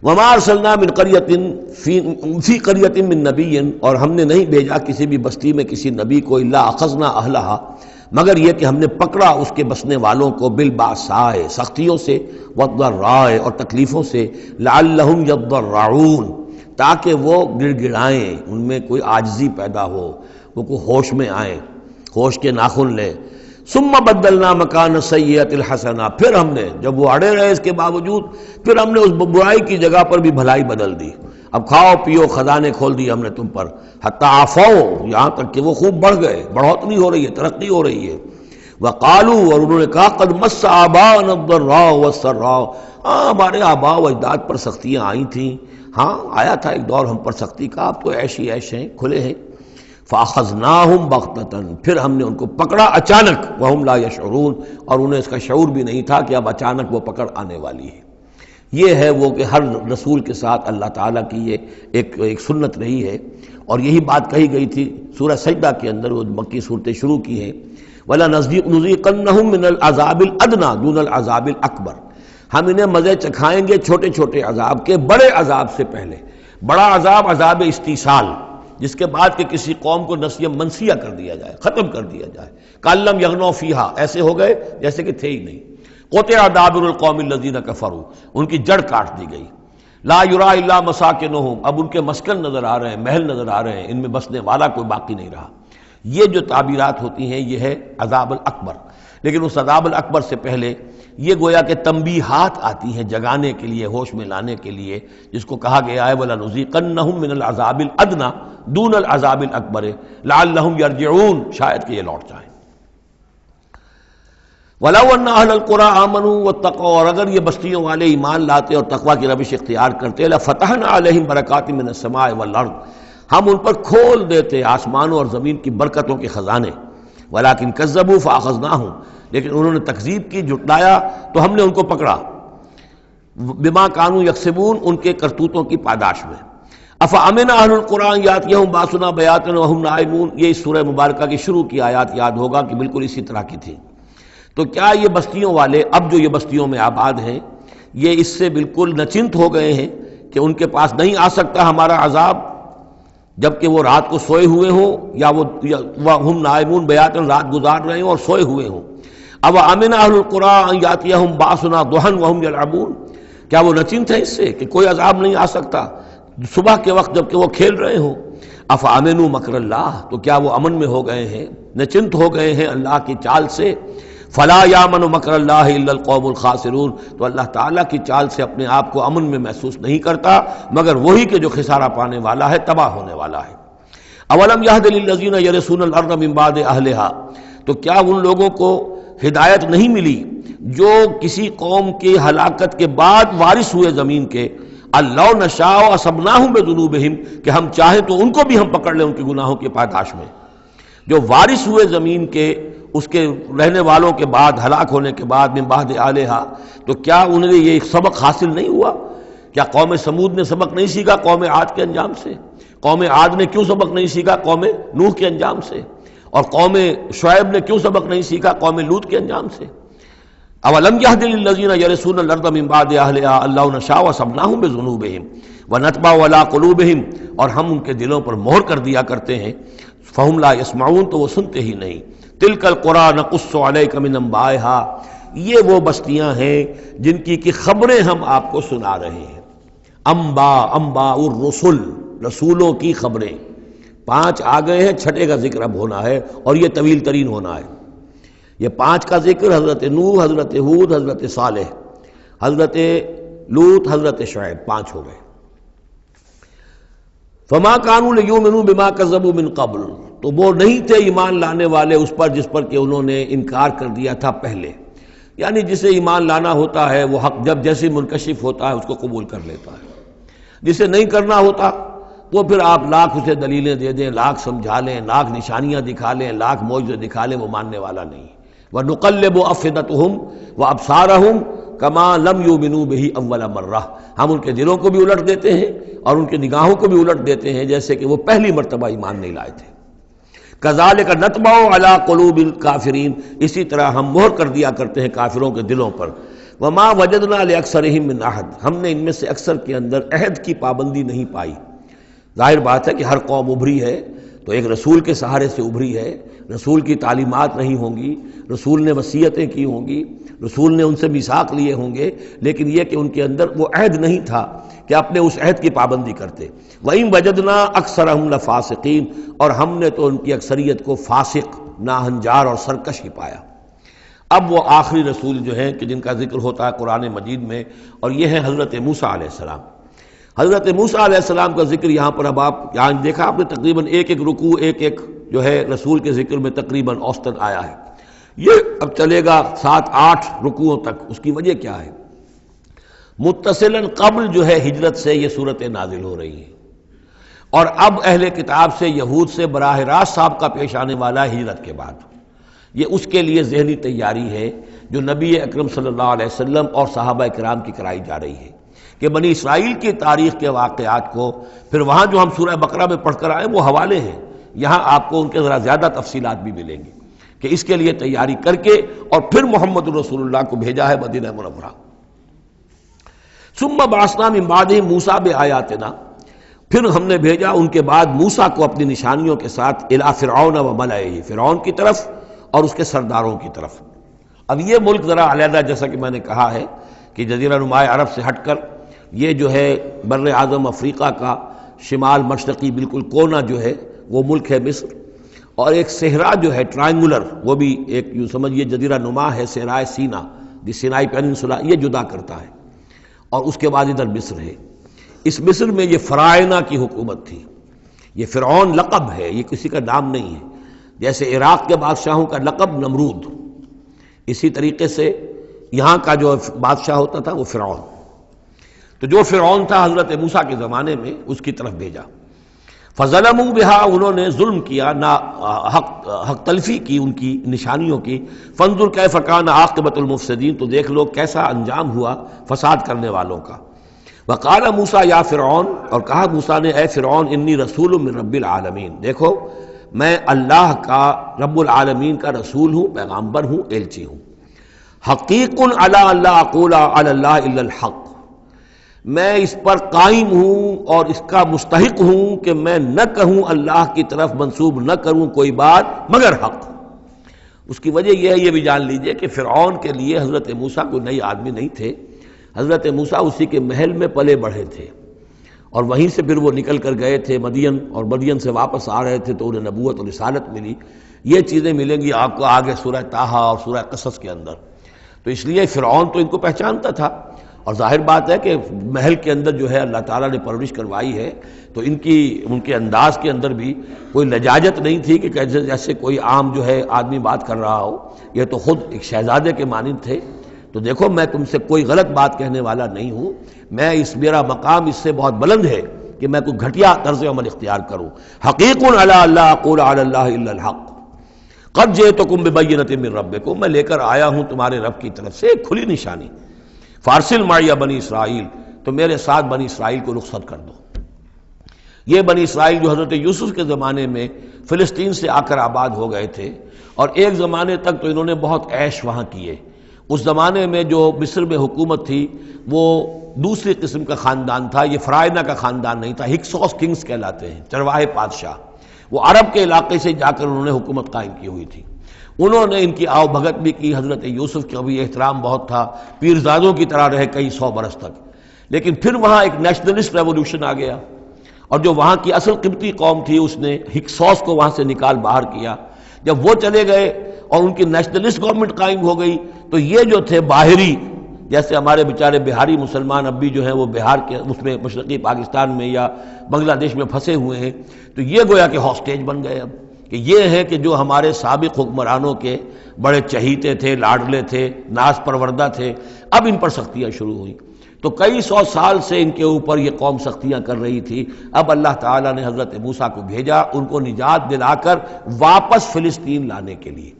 وما ارسلنا من قریۃ فی قریۃ من نبی، اور ہم نے نہیں بھیجا کسی بھی بستی میں کسی نبی کو الا اخذنا اہلہا، مگر یہ کہ ہم نے پکڑا اس کے بسنے والوں کو بالباساء، سختیوں سے، والضراء، اور تکلیفوں سے، لعلہم یضرعون، تاکہ وہ گڑ گڑائیں، ان میں کوئی عاجزی پیدا ہو، وہ کوئی ہوش میں آئیں، ہوش کے ناخن لیں۔ ثم بدلنا مکان السیئۃ الحسنہ، پھر ہم نے جب وہ اڑے رہے اس کے باوجود، پھر ہم نے اس برائی کی جگہ پر بھی بھلائی بدل دی، اب کھاؤ پیو خزانے کھول دیے ہم نے تم پر، حتی عفوا، یہاں تک کہ وہ خوب بڑھ گئے، بڑھوتری ہو رہی ہے، ترقی ہو رہی ہے۔ وقالوا، اور انہوں نے کہا قد مس آباءنا الضراء والسراء، ہمارے آباء و اجداد پر سختیاں آئی تھیں، ہاں آیا تھا ایک دور ہم پر سختی کا، اب تو عیش ہی عیش ہیں، کھلے ہیں۔ فاخذناہم بغتۃ، پھر ہم نے ان کو پکڑا اچانک، وہم لا یشعرون، اور انہیں اس کا شعور بھی نہیں تھا کہ اب اچانک وہ پکڑ آنے والی ہے۔ یہ ہے وہ کہ ہر رسول کے ساتھ اللہ تعالیٰ کی یہ ایک سنت رہی ہے، اور یہی بات کہی گئی تھی سورہ سجدہ کے اندر، وہ مکی صورتیں شروع کی ہیں، وَلَنُذِيقَنَّهُم مِّنَ الْعَذَابِ الْأَدْنَىٰ دُونَ الْعَذَابِ الْأَكْبَرِ، ہم انہیں مزے چکھائیں گے چھوٹے چھوٹے عذاب کے بڑے عذاب سے پہلے۔ بڑا عذاب عذاب استیصال، جس کے بعد کہ کسی قوم کو نسیہ منسیہ کر دیا جائے، ختم کر دیا جائے، کَأَلَّمْ يَغْنَوْا فِيهَا، ایسے ہو گئے جیسے کہ تھے ہی نہیں۔ قُطِعَ دَابِرُ الْقَوْمِ الَّذِينَ كَفَرُوا، ان کی جڑ کاٹ دی گئی۔ لا یُرَىٰ إِلَّا مَسَاکِنُهُمْ، اب ان کے مسکن نظر آ رہے ہیں، محل نظر آ رہے ہیں، ان میں بسنے والا کوئی باقی نہیں رہا۔ یہ جو تعبیرات ہوتی ہیں یہ ہے عذاب الاکبر، لیکن اس عذاب الاکبر سے پہلے یہ گویا کہ تنبیہات آتی ہیں جگانے کے لیے، ہوش میں لانے کے لیے، جس کو کہا گیا ہے وَلَنُذِيقَنَّهُم مِّنَ الْعَذَابِ الْأَدْنَىٰ دُونَ الْعَذَابِ الْأَكْبَرِ لَعَلَّهُمْ يَرْجِعُونَ، شاید کہ یہ لوٹ جائیں۔ وَلَوْ أَنَّ أَهْلَ الْقُرَىٰ آمَنُوا وَاتَّقَوْا، اور اگر یہ بستیوں والے ایمان لاتے اور تقویٰ کی روش اختیار کرتے، لَفَتَحْنَا عَلَيْهِمْ بَرَكَاتٍ مِّنَ السَّمَاءِ وَالْأَرْضِ، ہم ان پر کھول دیتے آسمانوں اور زمین کی برکتوں کے خزانے۔ وَلَٰكِن كَذَّبُوا فَأَخَذْنَاهُمْ، لیکن انہوں نے تکذیب کی، جھٹلایا، تو ہم نے ان کو پکڑا، بما كانوا يكسبون، ان کے کرتوتوں کی پاداش میں۔ افامن اہل القرآن یاتیہم باسنا بیاتن وہم نائمون، یہ اس سورہ مبارکہ کی شروع کی آیات یاد ہوگا کہ بالکل اسی طرح کی تھی۔ تو کیا یہ بستیوں والے اب جو یہ بستیوں میں آباد ہیں یہ اس سے بالکل نچنت ہو گئے ہیں کہ ان کے پاس نہیں آ سکتا ہمارا عذاب، جبکہ وہ رات کو سوئے ہوئے ہوں، یا وہ ہم نائمون بیاتن، رات گزار رہے ہوں اور سوئے ہوئے ہوں۔ اب امن اہل القرآن یاتیہم باسنا ضحی وہم یلعبون، کیا وہ نچنت ہے اس سے کہ کوئی عذاب نہیں آ سکتا صبح کے وقت جبکہ وہ کھیل رہے ہوں؟ افامنوا مکر اللہ، تو کیا وہ امن میں ہو گئے ہیں، نچنت ہو گئے ہیں اللہ کی چال سے؟ فلا یامن مکر اللہ الا القوم الخاسرون، تو اللہ تعالیٰ کی چال سے اپنے آپ کو امن میں محسوس نہیں کرتا مگر وہی کہ جو خسارہ پانے والا ہے، تباہ ہونے والا ہے۔ اولم یہد للذین یرثون الارض من بعد اہلہا، تو کیا ان لوگوں کو ہدایت نہیں ملی جو کسی قوم کی ہلاکت کے بعد وارث ہوئے زمین کے، اللو نشاء اصبناہم بذنوبہم، کہ ہم چاہیں تو ان کو بھی ہم پکڑ لیں ان کے گناہوں کے پاداش میں۔ جو وارث ہوئے زمین کے، اس کے رہنے والوں کے بعد، ہلاک ہونے کے بعد، من بعد اہلہا، تو کیا انہیں یہ سبق حاصل نہیں ہوا؟ کیا قوم سمود نے سبق نہیں سیکھا قوم عاد کے انجام سے؟ قوم عاد نے کیوں سبق نہیں سیکھا قوم نوح کے انجام سے؟ اور قوم شعیب نے کیوں سبق نہیں سیکھا قوم لوط کے انجام سے؟ اولم یہد للذین یرثون الارض من بعد اہلہا اللو نشاء اصبناہم بذنوبہم ونطبع علی قلوبہم، اور ہم ان کے دلوں پر مہر کر دیا کرتے ہیں، فہم لا یسمعون، تو وہ سنتے ہی نہیں۔ تلک القری نقص علیک من انبائہا، یہ وہ بستیاں ہیں جن کی خبریں ہم آپ کو سنا رہے ہیں۔ انباء الرسل، رسولوں کی خبریں، 5 آ گئے ہیں، 6 کا ذکر اب ہونا ہے اور یہ طویل ترین ہونا ہے۔ یہ 5 کا ذکر حضرت نوح، حضرت ہود، حضرت صالح، حضرت لوط، حضرت شعیب، 5 ہو گئے۔ فما كانوا ليؤمنوا بما كذبوا من قبل، تو وہ نہیں تھے ایمان لانے والے اس پر جس پر کہ انہوں نے انکار کر دیا تھا پہلے. یعنی جسے ایمان لانا ہوتا ہے وہ حق جب جیسے منکشف ہوتا ہے اس کو قبول کر لیتا ہے. جسے نہیں کرنا ہوتا وہ پھر آپ لاکھ اسے دلیلیں دے دیں، لاکھ سمجھا لیں، لاکھ نشانیاں دکھا لیں، لاکھ معجزے دکھا لیں، وہ ماننے والا نہیں. وَنُقَلِّبُ أَفْئِدَتَهُمْ وَأَبْصَارَهُمْ كَمَا لَمْ يُؤْمِنُوا بِهِ أَوَّلَ مَرَّةٍ. ہم ان کے دلوں کو بھی الٹ دیتے ہیں اور ان کی نگاہوں کو بھی الٹ دیتے ہیں جیسے کہ وہ پہلی مرتبہ ایمان نہیں لائے تھے. كَذَلِكَ نَطْبَعُ عَلَىٰ قُلُوبِ الْكَافِرِينَ. اسی طرح ہم مہر کر دیا کرتے ہیں کافروں کے دلوں پر. وَمَا وَجَدْنَا لِأَكْثَرِهِم مِّنْ أَحَدٍ. ہم نے ان میں سے اکثر کے اندر عہد کی پابندی نہیں پائی. ظاہر بات ہے کہ ہر قوم ابھری ہے تو ایک رسول کے سہارے سے ابھری ہے. رسول کی تعلیمات نہیں ہوں گی، رسول نے وصیتیں کی ہوں گی، رسول نے ان سے میثاق لیے ہوں گے، لیکن یہ کہ ان کے اندر وہ عہد نہیں تھا کہ اپنے اس عہد کی پابندی کرتے. وَإِن وَجَدْنَا أَكْثَرَهُمْ لَفَاسِقِينَ. اور ہم نے تو ان کی اکثریت کو فاسق، ناہنجار اور سرکش ہی پایا. اب وہ آخری رسول جو ہیں کہ جن کا ذکر ہوتا ہے قرآن مجید میں، اور یہ ہے حضرت موسیٰ علیہ السلام. حضرت موسیٰ علیہ السلام کا ذکر یہاں پر اب آپ یہاں دیکھا آپ نے تقریباً ایک ایک رکوع ایک ایک جو ہے رسول کے ذکر میں تقریباً اوسطاً آیا ہے. یہ اب چلے گا 7-8 رکوعوں تک. اس کی وجہ کیا ہے؟ متصلاً قبل جو ہے ہجرت سے یہ صورتیں نازل ہو رہی ہیں، اور اب اہل کتاب سے یہود سے براہ راست سابقہ پیش آنے والا ہے ہجرت کے بعد. یہ اس کے لیے ذہنی تیاری ہے جو نبی اکرم صلی اللہ علیہ وسلم اور صحابہ کرام کی کرائی جا رہی ہے کہ بنی اسرائیل کی تاریخ کے واقعات کو پھر وہاں جو ہم سورہ بقرہ میں پڑھ کر آئے وہ حوالے ہیں، یہاں آپ کو ان کے ذرا زیادہ تفصیلات بھی ملیں گی کہ اس کے لیے تیاری کر کے اور پھر محمد رسول اللہ کو بھیجا ہے مدینہ منورہ. ثم بعثنا من بعدہ موسیٰ بآیاتنا. پھر ہم نے بھیجا ان کے بعد موسیٰ کو اپنی نشانیوں کے ساتھ الی فرعون و ملئہ، فرعون کی طرف اور اس کے سرداروں کی طرف. اب یہ ملک ذرا علیحدہ جیسا کہ میں نے کہا ہے کہ جزیرہ نما عرب سے ہٹ کر یہ جو ہے بر اعظم افریقہ کا شمال مشرقی بالکل کونا جو ہے وہ ملک ہے مصر، اور ایک صحرا جو ہے ٹرائنگولر وہ بھی ایک یوں سمجھیے جزیرہ نما ہے، صحرائے سینا دی سینائی پیننسولا، یہ جدا کرتا ہے. اور اس کے بعد ادھر مصر ہے. اس مصر میں یہ فرائنہ کی حکومت تھی. یہ فرعون لقب ہے، یہ کسی کا نام نہیں ہے. جیسے عراق کے بادشاہوں کا لقب نمرود، اسی طریقے سے یہاں کا جو بادشاہ ہوتا تھا وہ فرعون. تو جو فرعون تھا حضرت موسیٰ کے زمانے میں اس کی طرف بھیجا. فظلموا بہا، انہوں نے ظلم کیا، حق تلفی کی ان کی نشانیوں کی. فانظر کیف کان عاقبۃ المفسدین، تو دیکھ لو کیسا انجام ہوا فساد کرنے والوں کا. وقال موسیٰ یا فرعون، اور کہا موسیٰ نے اے فرعون انی رسول من رب العالمین، دیکھو میں اللہ کا رب العالمین کا رسول ہوں، پیغامبر ہوں، ایلچی ہوں. حقیق علی اللہ اقول علی اللہ الا الحق، میں اس پر قائم ہوں اور اس کا مستحق ہوں کہ میں نہ کہوں اللہ کی طرف منسوب نہ کروں کوئی بات مگر حق. اس کی وجہ یہ ہے، یہ بھی جان لیجئے کہ فرعون کے لیے حضرت موسیٰ کوئی نئی آدمی نہیں تھے. حضرت موسیٰ اسی کے محل میں پلے بڑھے تھے اور وہیں سے پھر وہ نکل کر گئے تھے مدین، اور مدین سے واپس آ رہے تھے تو انہیں نبوت اور رسالت ملی. یہ چیزیں ملیں گی آپ کو آگے سورہ طٰہٰ اور سورہ قصص کے اندر. تو اس لیے فرعون تو ان کو پہچانتا تھا، اور ظاہر بات ہے کہ محل کے اندر جو ہے اللہ تعالیٰ نے پرورش کروائی ہے تو ان کے انداز کے اندر بھی کوئی لجاجت نہیں تھی کہ جیسے کوئی عام جو ہے آدمی بات کر رہا ہو. یہ تو خود ایک شہزادے کے مانند تھے. تو دیکھو میں تم سے کوئی غلط بات کہنے والا نہیں ہوں، میرا مقام اس سے بہت بلند ہے کہ میں کوئی گھٹیا طرز عمل اختیار کروں. حقیق علی اللہ اقول علی اللہ الا الحق قد جئتکم ببینۃ من ربکم، میں لے کر آیا ہوں تمہارے رب کی طرف سے ایک کھلی نشانی. فارسل معی بنی اسرائیل، تو میرے ساتھ بنی اسرائیل کو رخصت کر دو. یہ بنی اسرائیل جو حضرت یوسف کے زمانے میں فلسطین سے آ کر آباد ہو گئے تھے، اور ایک زمانے تک تو انہوں نے بہت عیش وہاں کیے. اس زمانے میں جو مصر میں حکومت تھی وہ دوسری قسم کا خاندان تھا، یہ فرائنہ کا خاندان نہیں تھا. ہکسوس کنگز کہلاتے ہیں، چرواہے بادشاہ. وہ عرب کے علاقے سے جا کر انہوں نے حکومت قائم کی ہوئی تھی. انہوں نے ان کی آؤ بھگت بھی کی. حضرت یوسف کا بھی احترام بہت تھا، پیرزادوں کی طرح رہے کئی 100 برس تک. لیکن پھر وہاں ایک نیشنلسٹ ریولوشن آ گیا، اور جو وہاں کی اصل قبطی قوم تھی اس نے ہکسوس کو وہاں سے نکال باہر کیا. جب وہ چلے گئے اور ان کی نیشنلسٹ گورنمنٹ قائم ہو گئی تو یہ جو تھے باہری، جیسے ہمارے بیچارے بہاری مسلمان اب بھی جو ہیں وہ بہار کے اس میں مشرقی پاکستان میں یا بنگلہ دیش میں پھنسے ہوئے ہیں، تو یہ گویا کہ ہاسٹیج بن گئے اب کہ یہ ہے کہ جو ہمارے سابق حکمرانوں کے بڑے چہیتے تھے، لاڈلے تھے، ناز پروردہ تھے، اب ان پر سختیاں شروع ہوئیں۔ تو کئی سو سال سے ان کے اوپر یہ قوم سختیاں کر رہی تھی، اب اللہ تعالیٰ نے حضرت موسیٰ کو بھیجا ان کو نجات دلا کر واپس فلسطین لانے کے لیے۔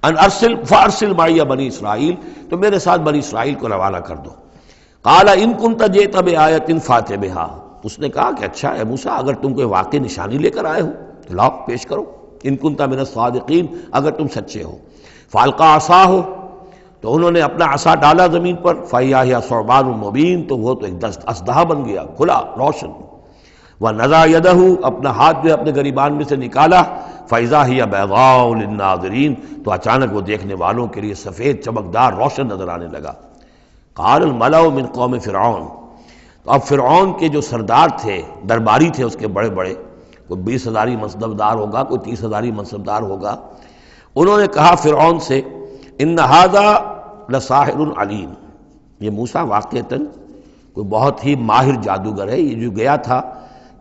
ان ارسل فارسل معی بنی اسرائیل، تو میرے ساتھ بنی اسرائیل کو روانہ کر دو۔ قال ان کنت جئت بآیۃ فات بہا، اس نے کہا کہ اچھا اے موسیٰ اگر تم کوئی واقعی نشانی لے کر آئے ہو تو لاؤ پیش کرو، ان کنت من الصادقین، اگر تم سچے ہو۔ فالقى عصاہ، تو انہوں نے اپنا عصا ڈالا زمین پر، فاذا ہی ثعبان مبین، تو وہ تو ایک اسدحہ بن گیا کھلا روشن۔ ونزع یدہ، اپنا ہاتھ جو اپنے گریبان میں سے نکالا، فاذا ہی بیضاء للناظرین، تو اچانک وہ دیکھنے والوں کے لیے سفید چمکدار روشن نظر آنے لگا۔ قال الملأ من قوم فرعون، تو اب فرعون کے جو سردار تھے، درباری تھے اس کے بڑے بڑے، کوئی 20,000 منصبدار ہوگا، کوئی 30,000 منصبدار ہوگا، انہوں نے کہا فرعون سے ان ھذا لساحر علیم، یہ موسیٰ واقعتاً کوئی بہت ہی ماہر جادوگر ہے، یہ جو گیا تھا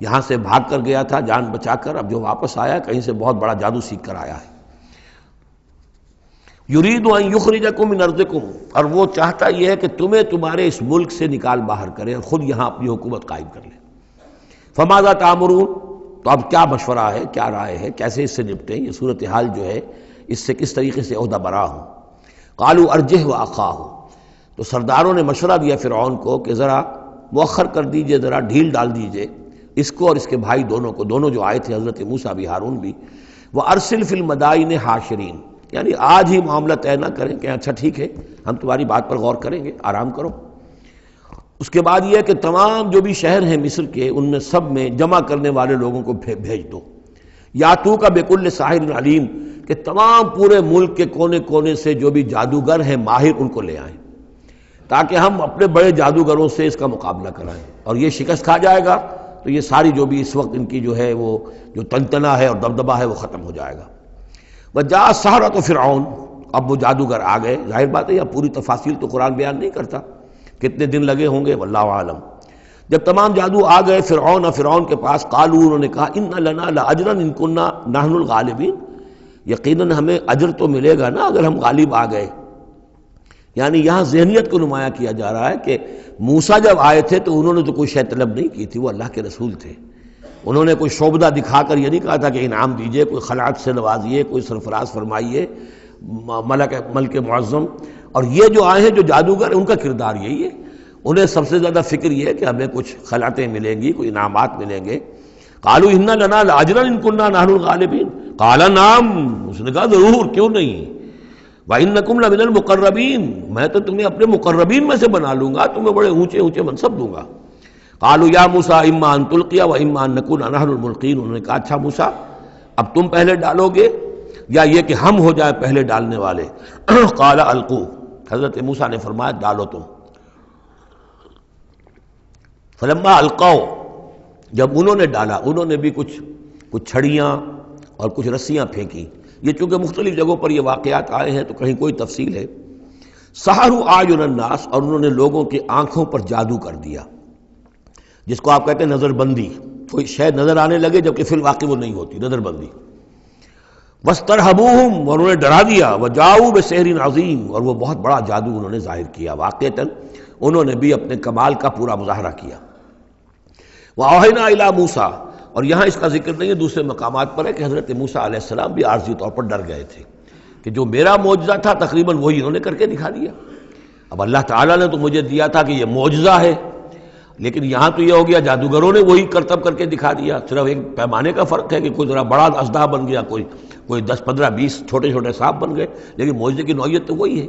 یہاں سے بھاگ کر گیا تھا جان بچا کر، اب جو واپس آیا کہیں سے بہت بڑا جادو سیکھ کر آیا ہے۔ یرید ان یخرجکم من ارضکم، اور وہ چاہتا یہ ہے کہ تمہیں تمہارے اس ملک سے نکال باہر کرے اور خود یہاں اپنی حکومت قائم کر لے۔ فماذا تأمرون، تو اب کیا مشورہ ہے، کیا رائے ہے، کیسے اس سے نپٹیں، یہ صورتحال جو ہے اس سے کس طریقے سے عہدہ برا ہوں۔ قالوا ارجہ واخاہ، تو سرداروں نے مشورہ دیا فرعون کو کہ ذرا مؤخر کر دیجئے، ذرا ڈھیل ڈال دیجئے اس کو اور اس کے بھائی دونوں کو، دونوں جو آئے تھے حضرت موسیٰ بھی ہارون بھی۔ وارسل فی المدائن حاشرین، یعنی آج ہی معاملہ طے نہ کریں کہ اچھا ٹھیک ہے ہم تمہاری بات پر غور کریں گے، آرام کرو۔ اس کے بعد یہ ہے کہ تمام جو بھی شہر ہیں مصر کے، ان میں سب میں جمع کرنے والے لوگوں کو بھیج دو۔ یاتو کا بکل ساحر علیم، کہ تمام پورے ملک کے کونے کونے سے جو بھی جادوگر ہیں ماہر ان کو لے آئیں، تاکہ ہم اپنے بڑے جادوگروں سے اس کا مقابلہ کرائیں، اور یہ شکست کھا جائے گا تو یہ ساری جو بھی اس وقت ان کی جو ہے وہ جو تنتنا ہے اور دبدبہ ہے وہ ختم ہو جائے گا۔ وجاء السحرۃ فرعون، اب وہ جادوگر آ گئے، ظاہر بات ہے یہ پوری تفاصیل تو قرآن بیان نہیں کرتا، کتنے دن لگے ہوں گے واللہ عالم۔ جب تمام جادو آ گئے فرعون کے پاس، قالوا، انہوں نے کہا ان لنا لاجرا ان کنا نحن الغالبین، یقیناً ہمیں اجر تو ملے گا نا اگر ہم غالب آ گئے۔ یعنی یہاں ذہنیت کو نمایاں کیا جا رہا ہے کہ موسیٰ جب آئے تھے تو انہوں نے تو کوئی شے طلب نہیں کی تھی، وہ اللہ کے رسول تھے، انہوں نے کوئی شعبدہ دکھا کر یہ نہیں کہا تھا کہ انعام دیجئے، کوئی خلعت سے نوازیے، کوئی سرفراز فرمائیے، ملک معظم۔ اور یہ جو آئے ہیں جو جادوگر ان کا کردار یہی ہے، انہیں سب سے زیادہ فکر یہ ہے کہ ہمیں کچھ خلعتیں ملیں گی، کوئی انعامات ملیں گے۔ قالوا ان لنا لاجرا ان كنا نحن الغالبین، قال نعم، اس نے کہا ضرور، کیوں نہیں، وانکم لمن المقربین، میں تو تمہیں اپنے مقربین میں سے بنا لوں گا، تمہیں بڑے اونچے اونچے منصب دوں گا۔ قالوا یا موسیٰ اما ان تلقی و اما ان نکون نحن الملقین، انہوں نے کہا اچھا موسیٰ اب تم پہلے ڈالو گے یا یہ کہ ہم ہو جائے پہلے ڈالنے والے؟ قال القوا، حضرت موسیٰ نے فرمایا ڈالو تم۔ فلما القوا، جب انہوں نے ڈالا، انہوں نے بھی کچھ چھڑیاں اور کچھ رسیاں پھینکی، یہ چونکہ مختلف جگہوں پر یہ واقعات آئے ہیں تو کہیں کوئی تفصیل ہے۔ سحروا اعین الناس، اور انہوں نے لوگوں کی آنکھوں پر جادو کر دیا، جس کو آپ کہتے ہیں نظر بندی، کوئی شے نظر آنے لگے جبکہ فی الواقع وہ نہیں ہوتی، نظر بندی۔ واسترہبوہم، اور انہوں نے ڈرا دیا، وجاؤوا بسحر عظیم، اور وہ بہت بڑا جادو انہوں نے ظاہر کیا، واقعتاً انہوں نے بھی اپنے کمال کا پورا مظاہرہ کیا۔ وَأَوْحَيْنَا إِلَىٰ مُوسَىٰ، اور یہاں اس کا ذکر نہیں ہے، دوسرے مقامات پر ہے کہ حضرت موسیٰ علیہ السلام بھی عارضی طور پر ڈر گئے تھے کہ جو میرا معجزہ تھا تقریباً وہی انہوں نے کر کے دکھا دیا۔ اب اللہ تعالیٰ نے تو مجھے دیا تھا کہ یہ معجزہ ہے، لیکن یہاں تو یہ ہو گیا جادوگروں نے وہی کرتب کر کے دکھا دیا، صرف ایک پیمانے کا فرق ہے کہ کوئی ذرا بڑا اژدہا بن گیا، کوئی 10 15 20 چھوٹے چھوٹے سانپ بن گئے، لیکن معجزے کی نوعیت تو وہی ہے۔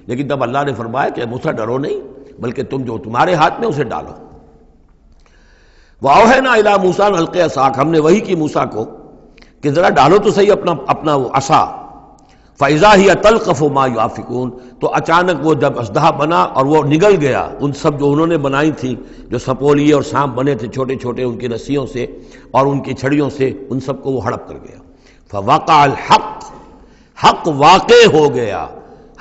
لیکن تب اللہ نے فرمایا کہ موسیٰ ڈرو نہیں، بلکہ تم جو تمہارے ہاتھ میں اسے ڈالو۔ وَأَوْحَيْنَا إِلَىٰ مُوسَىٰ أَنْ أَلْقِ عَصَاكَ، ہم نے وہی کی موسیٰ کو کہ ذرا ڈالو تو صحیح اپنا وہ عصا۔ فَإِذَا هِيَ تَلْقَفُ مَا يَأْفِكُونَ، تو اچانک وہ جب اژدہا بنا اور وہ نگل گیا ان سب جو انہوں نے بنائی تھی، جو سپولیے اور سانپ بنے تھے چھوٹے چھوٹے ان کی رسیوں سے اور ان کی چھڑیوں سے، ان سب کو وہ ہڑپ کر گیا۔ فَوَقَعَ الْحَقُّ، حق واقع ہو گیا،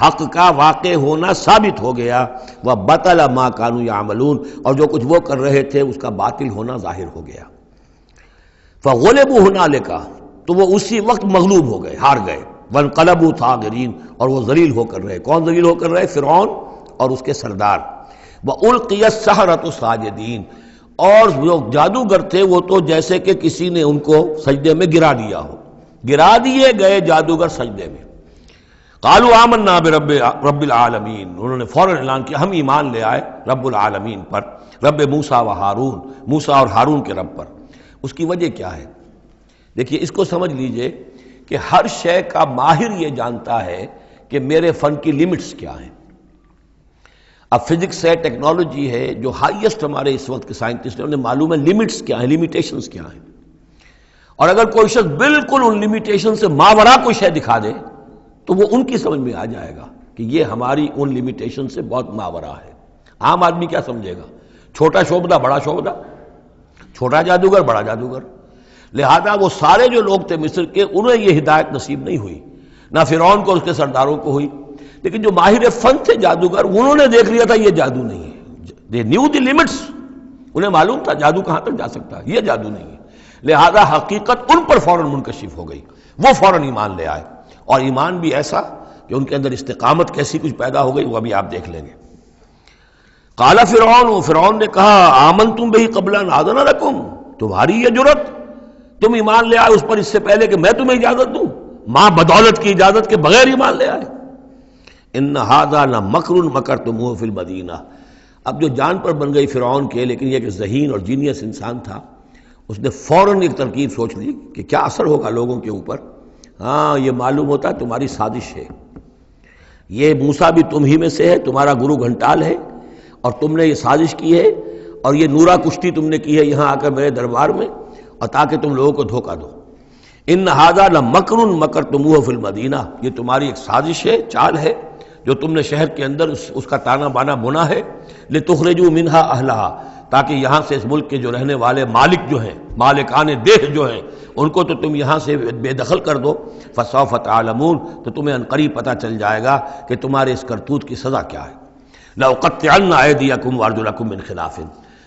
حق کا واقع ہونا ثابت ہو گیا۔ وَبَطَلَ مَا كَانُوا يَعْمَلُونَ، اور جو کچھ وہ کر رہے تھے اس کا باطل ہونا ظاہر ہو گیا۔ فَغُلِبُوا هُنَالِكَ، تو وہ اسی وقت مغلوب ہو گئے، ہار گئے. وانقلبوا صاغرین، اور وہ ذلیل ہو کر رہے. کون ذلیل ہو کر رہے؟ فرعون اور اس کے سردار. وَأُلْقِيَ السَّحَرَةُ ساجدین، اور جو جادوگر تھے وہ تو جیسے کہ کسی نے ان کو سجدے میں گرا دیا ہو، گرا دیے گئے جادوگر سجدے میں. قالوا آمنا برب العالمین، انہوں نے فوراً اعلان کیا ہم ایمان لے آئے رب العالمین پر، رب موسیٰ و ہارون، موسیٰ اور ہارون کے رب پر. اس کی وجہ کیا ہے؟ دیکھیے اس کو سمجھ لیجئے کہ ہر شے کا ماہر یہ جانتا ہے کہ میرے فن کی لیمٹس کیا ہیں. اب فزکس ہے، ٹیکنالوجی ہے، جو ہائیسٹ ہمارے اس وقت کے سائنٹسٹ ہیں انہیں معلوم ہے لیمٹس کیا ہیں، لیمیٹیشنز کیا ہیں. اور اگر کوئی شخص بالکل ان لیمیٹیشن سے ماورا کوئی شے دکھا دے تو وہ ان کی سمجھ میں آ جائے گا کہ یہ ہماری ان لیمیٹیشن سے بہت ماورا ہے. عام آدمی کیا سمجھے گا؟ چھوٹا شعبدہ بڑا شعبدہ، چھوٹا جادوگر بڑا جادوگر. لہذا وہ سارے جو لوگ تھے مصر کے انہیں یہ ہدایت نصیب نہیں ہوئی، نہ فرعون کو اور اس کے سرداروں کو ہوئی. لیکن جو ماہر فن تھے جادوگر انہوں نے دیکھ لیا تھا یہ جادو نہیں ہے. they knew the limits، انہیں معلوم تھا جادو کہاں تک جا سکتا ہے، یہ جادو نہیں ہے. لہذا حقیقت ان پر فوراً منکشف ہو گئی، وہ فوراً ایمان لے آئے. اور ایمان بھی ایسا کہ ان کے اندر استقامت کیسی کچھ پیدا ہو گئی وہ ابھی آپ دیکھ لیں گے. قال فرعون، فرعون نے کہا آمنتم بہ قبل ان آذن لکم، تمہاری یہ جرت، تم ایمان لے آئے اس پر اس سے پہلے کہ میں تمہیں اجازت دوں، ماں بدولت کی اجازت کے بغیر ایمان لے آئے. ان ھذا لمکر مکرتموہ فی المدینہ. اب جو جان پر بن گئی فرعون کے، لیکن یہ کہ ذہین اور جینیس انسان تھا، اس نے فوراً ایک ترکیب سوچ لی کہ کیا اثر ہوگا لوگوں کے اوپر. ہاں یہ معلوم ہوتا ہے تمہاری سازش ہے، یہ موسیٰ بھی تم ہی میں سے ہے، تمہارا گرو گھنٹال ہے، اور تم نے یہ سازش کی ہے اور یہ نورا کشتی تم نے کی ہے یہاں آ کر میرے دربار میں، اور تاکہ تم لوگوں کو دھوکہ دو. ان ھذا لمکر مکرتموہ فی المدینہ، یہ تمہاری ایک سازش ہے، چال ہے جو تم نے شہر کے اندر اس کا تانا بانا بنا ہے. لتخرجوا منہا اہلہا، تاکہ یہاں سے اس ملک کے جو رہنے والے مالک جو ہیں، مالکان دیہ جو ہیں، ان کو تو تم یہاں سے بے دخل کر دو. فسوف تعلمون، تو تمہیں عنقریب پتہ چل جائے گا کہ تمہارے اس کرتوت کی سزا کیا ہے. لأقطعن ایدیکم وارجلکم من خلاف،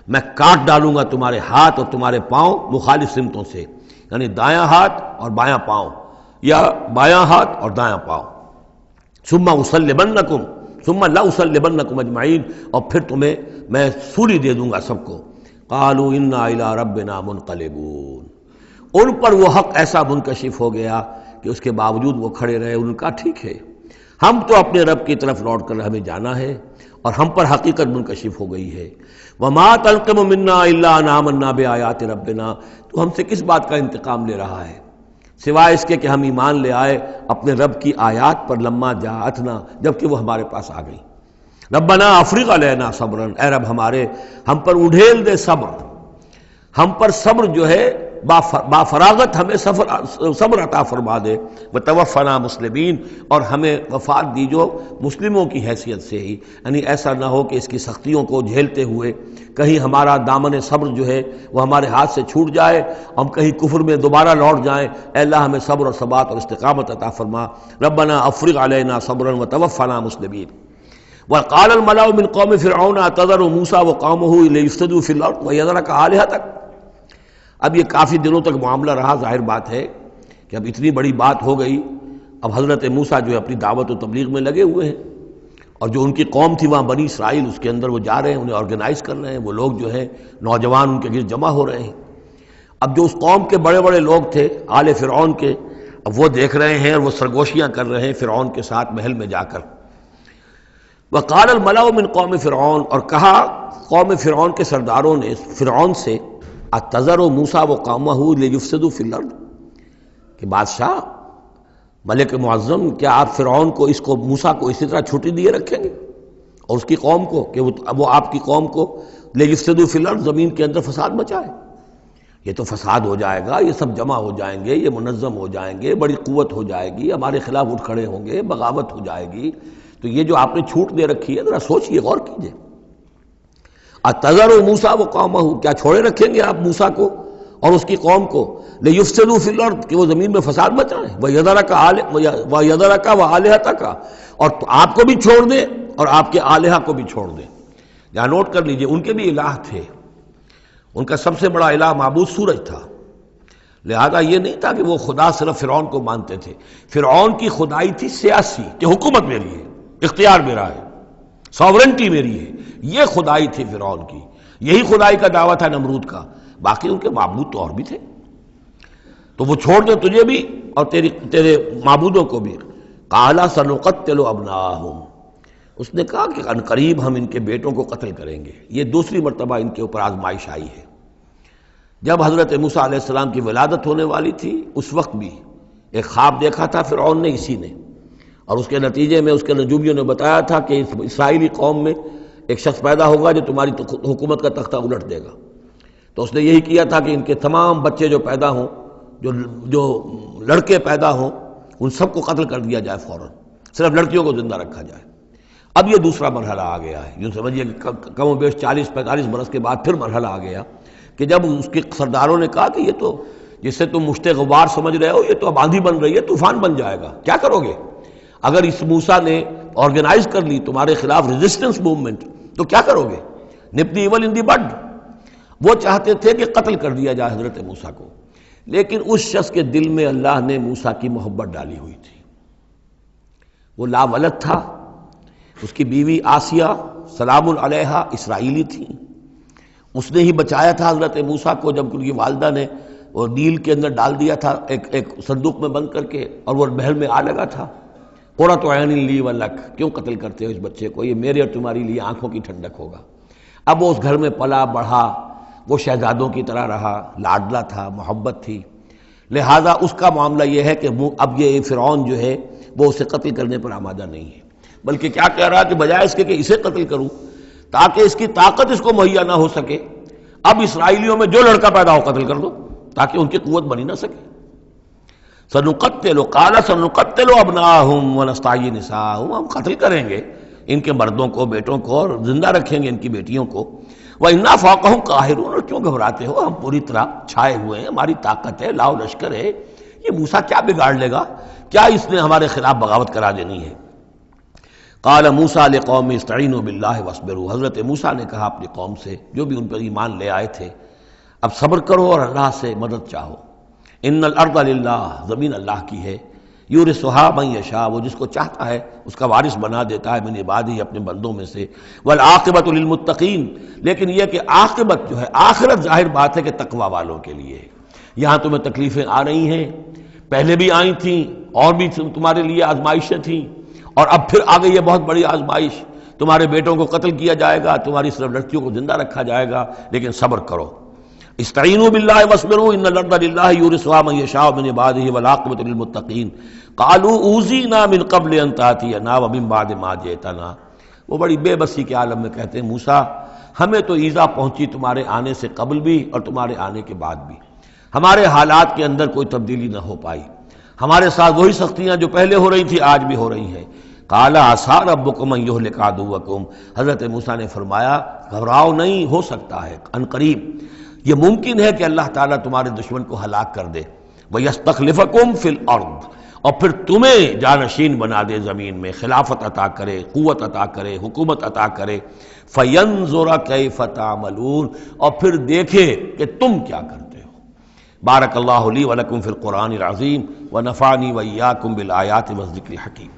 میں کاٹ ڈالوں گا تمہارے ہاتھ اور تمہارے پاؤں مخالف سمتوں سے، یعنی دایاں ہاتھ اور بایاں پاؤں، یا بایاں ہاتھ اور دایاں پاؤں. ثم اسلبنکم ثم لاسلبنکم اجمعین، اور پھر تمہیں میں سولی دے دوں گا سب کو. قالوا انا الی ربنا منقلبون، ان پر وہ حق ایسا منکشف ہو گیا کہ اس کے باوجود وہ کھڑے رہے. ان کا ٹھیک ہے، ہم تو اپنے رب کی طرف لوٹ کر ہمیں جانا ہے، اور ہم پر حقیقت منکشف ہو گئی ہے. وما تنقم منا الا ان آمنا بآیات ربنا، تو ہم سے کس بات کا انتقام لے رہا ہے سوائے اس کے کہ ہم ایمان لے آئے اپنے رب کی آیات پر، لما جاءتنا، جبکہ وہ ہمارے پاس آ گئی. ربنا افرغ علینا صبرا، اے رب ہمارے ہم پر اڈھیل دے صبر، ہم پر صبر جو ہے با فراغت ہمیں صبر عطا فرما دے. وتوفنا مسلمین، اور ہمیں وفات دیجو مسلموں کی حیثیت سے ہی، یعنی ایسا نہ ہو کہ اس کی سختیوں کو جھیلتے ہوئے کہیں ہمارا دامن صبر جو ہے وہ ہمارے ہاتھ سے چھوٹ جائے، ہم کہیں کفر میں دوبارہ لوٹ جائیں. اے اللہ ہمیں صبر اور ثبات اور استقامت عطا فرما. ربنا افرغ علینا صبرا وتوفنا مسلمین. وقال الملأ من قوم فرعون اتذر موسیٰ وقومہ لیفسدوا فی الارض ویذرک آلہتک. اب یہ کافی دنوں تک معاملہ رہا، ظاہر بات ہے کہ اب اتنی بڑی بات ہو گئی. اب حضرت موسیٰ جو ہے اپنی دعوت و تبلیغ میں لگے ہوئے ہیں، اور جو ان کی قوم تھی وہاں بنی اسرائیل، اس کے اندر وہ جا رہے ہیں، انہیں آرگنائز کر رہے ہیں. وہ لوگ جو ہیں نوجوان ان کے گرد جمع ہو رہے ہیں. اب جو اس قوم کے بڑے بڑے لوگ تھے آل فرعون کے، اب وہ دیکھ رہے ہیں اور وہ سرگوشیاں کر رہے ہیں فرعون کے ساتھ محل میں جا کر. وقال الملأ من قوم فرعون، اور کہا قوم فرعون کے سرداروں نے فرعون سے، اتذر موسیٰ وقومہ لیفسدوا فی الارض، کہ بادشاہ ملک معظم کیا آپ فرعون کو، اس کو موسیٰ کو اسی طرح چھٹی دیے رکھیں گے، اور اس کی قوم کو کہ وہ آپ کی قوم کو لیفسدوا فی الارض، زمین کے اندر فساد مچائے؟ یہ تو فساد ہو جائے گا، یہ سب جمع ہو جائیں گے، یہ منظم ہو جائیں گے، بڑی قوت ہو جائے گی، ہمارے خلاف اٹھ کھڑے ہوں گے، بغاوت ہو جائے گی. تو یہ جو آپ نے چھوٹ دے رکھی ہے ذرا سوچئے، غور کیجئے. اتذر موسیٰ وقومہ، کیا چھوڑے رکھیں گے آپ موسیٰ کو اور اس کی قوم کو، لیفسدوا فی الارض، کہ وہ زمین میں فساد مچائیں، ویذرک وآلہتک، اور آپ کو بھی چھوڑ دیں اور آپ کے آلہہ کو بھی چھوڑ دیں. یہاں نوٹ کر لیجئے ان کے بھی الہ تھے، ان کا سب سے بڑا الہ معبود سورج تھا، لہذا یہ نہیں تھا کہ وہ خدا صرف فرعون کو مانتے تھے، فرعون کی خدائی تھی سیاسی، کہ حکومت میری ہے، اختیار میرا ہے، ساورنٹی میری ہے، یہ خدائی تھی فرعون کی، یہی خدائی کا دعویٰ تھا نمرود کا، باقی ان کے معبود تو اور بھی تھے، تو وہ چھوڑ دے تجھے بھی اور تیرے معبودوں کو بھی۔ قَالَ سَنُقَتِّلُ أَبْنَاءَهُمْ، اس نے کہا کہ عنقریب ہم ان کے بیٹوں کو قتل کریں گے۔ یہ دوسری مرتبہ ان کے اوپر آزمائش آئی ہے۔ جب حضرت موسیٰ علیہ السلام کی ولادت ہونے والی تھی اس وقت بھی ایک خواب دیکھا تھا فرعون نے، اسی نے، اور اس کے نتیجے میں اس کے نجومیوں نے بتایا تھا کہ اس اسرائیلی قوم میں ایک شخص پیدا ہوگا جو تمہاری حکومت کا تختہ الٹ دے گا۔ تو اس نے یہی کیا تھا کہ ان کے تمام بچے جو پیدا ہوں، جو لڑکے پیدا ہوں، ان سب کو قتل کر دیا جائے فوراً، صرف لڑکیوں کو زندہ رکھا جائے۔ اب یہ دوسرا مرحلہ آ گیا ہے، یوں سمجھیے کہ کم و بیش 40-45 برس کے بعد پھر مرحلہ آ گیا کہ جب اس کے سرداروں نے کہا کہ یہ تو جسے تم مشت غبار سمجھ رہے ہو، یہ تو اب آندھی بن رہی ہے، طوفان بن جائے گا، کیا کرو گے؟ اگر اس موسیٰ نے آرگنائز کر لی تمہارے خلاف ریزسٹنس موومنٹ تو کیا کرو گے؟ نپ دی ایول ان دی بڈ۔ وہ چاہتے تھے کہ قتل کر دیا جائے حضرت موسیٰ کو، لیکن اس شخص کے دل میں اللہ نے موسیٰ کی محبت ڈالی ہوئی تھی، وہ لا ولد تھا، اس کی بیوی آسیہ سلام علیہا اسرائیلی تھی، اس نے ہی بچایا تھا حضرت موسیٰ کو جب ان کی والدہ نے وہ نیل کے اندر ڈال دیا تھا ایک صندوق میں بند کر کے، اور وہ محل میں آ لگا تھا۔ قرۃ عین لی ولک، کیوں قتل کرتے ہو اس بچے کو، یہ میرے اور تمہاری لیے آنکھوں کی ٹھنڈک ہوگا۔ اب وہ اس گھر میں پلا بڑھا، وہ شہزادوں کی طرح رہا، لاڈلا تھا، محبت تھی، لہذا اس کا معاملہ یہ ہے کہ اب یہ فرعون جو ہے وہ اسے قتل کرنے پر آمادہ نہیں ہے، بلکہ کیا کہہ رہا ہے کہ بجائے اس کے کہ اسے قتل کروں تاکہ اس کی طاقت اس کو مہیا نہ ہو سکے، اب اسرائیلیوں میں جو لڑکا پیدا ہو قتل کر دو تاکہ ان کی قوت بنی نہ سکے۔ سنقتل قال سنقتل ابناءهم ونستحيي نساءهم، ہم قتل کریں گے ان کے مردوں کو، بیٹوں کو، اور زندہ رکھیں گے ان کی بیٹیوں کو۔ وَإِنَّا فَوْقَهُمْ قَاهِرُونَ، اور کیوں گھبراتے ہو، ہم پوری طرح چھائے ہوئے ہیں، ہماری طاقت ہے، لاؤ لشکر ہے، یہ موسیٰ کیا بگاڑ لے گا، کیا اس نے ہمارے خلاف بغاوت کرا دینی ہے۔ قال موسیٰ لقوم استعینوا باللہ واصبروا، حضرت موسیٰ نے کہا اپنی قوم سے جو بھی ان پر ایمان لے آئے تھے، اب صبر کرو اور اللہ سے مدد چاہو۔ ان الارض للہ، زمین اللہ کی ہے، یورثھا من یشاء، وہ جس کو چاہتا ہے اس کا وارث بنا دیتا ہے، من عبادہ، اپنے بندوں میں سے، والعاقبۃ للمتقین، لیکن یہ کہ عاقبت جو ہے، آخرت ظاہر بات ہے کہ تقوی والوں کے لیے۔ یہاں تمہیں تکلیفیں آ رہی ہیں، پہلے بھی آئی تھیں اور بھی تمہارے لیے آزمائشیں تھیں، اور اب پھر آ گئی ہے بہت بڑی آزمائش، تمہارے بیٹوں کو قتل کیا جائے گا، تمہاری صرف لڑکیوں کو زندہ رکھا جائے گا، لیکن صبر کرو۔ استعینوا باللہ واصبروا ان الارض للہ یورثھا من یشاء من عبادہ والعاقبۃ للمتقین قالوا اوذینا من قبل ان تاتینا ومن بعد ما جئتنا، وہ بڑی بے بسی کے عالم میں کہتے ہیں موسیٰ ہمیں تو ایذا پہنچی تمہارے آنے سے قبل بھی اور تمہارے آنے کے بعد بھی، ہمارے حالات کے اندر کوئی تبدیلی نہ ہو پائی، ہمارے ساتھ وہی سختیاں جو پہلے ہو رہی تھی آج بھی ہو رہی ہیں۔ قال عسیٰ ربکم ان یہلک عدوکم، حضرت موسیٰ نے فرمایا گھبراؤ نہیں، ہو سکتا ہے عنقریب یہ ممکن ہے کہ اللہ تعالیٰ تمہارے دشمن کو ہلاک کر دے، وَيَسْتَخْلِفَكُمْ فِي الْأَرْضِ، اور پھر تمہیں جانشین بنا دے زمین میں، خلافت عطا کرے، قوت عطا کرے، حکومت عطا کرے، فَيَنْظُرَ كَيْفَ تَعْمَلُونَ، اور پھر دیکھے کہ تم کیا کرتے ہو۔ بارک اللہ لی ولکم فی القرآن العظیم ونفعنی وإیاکم بالآیات والذکر الحکیم۔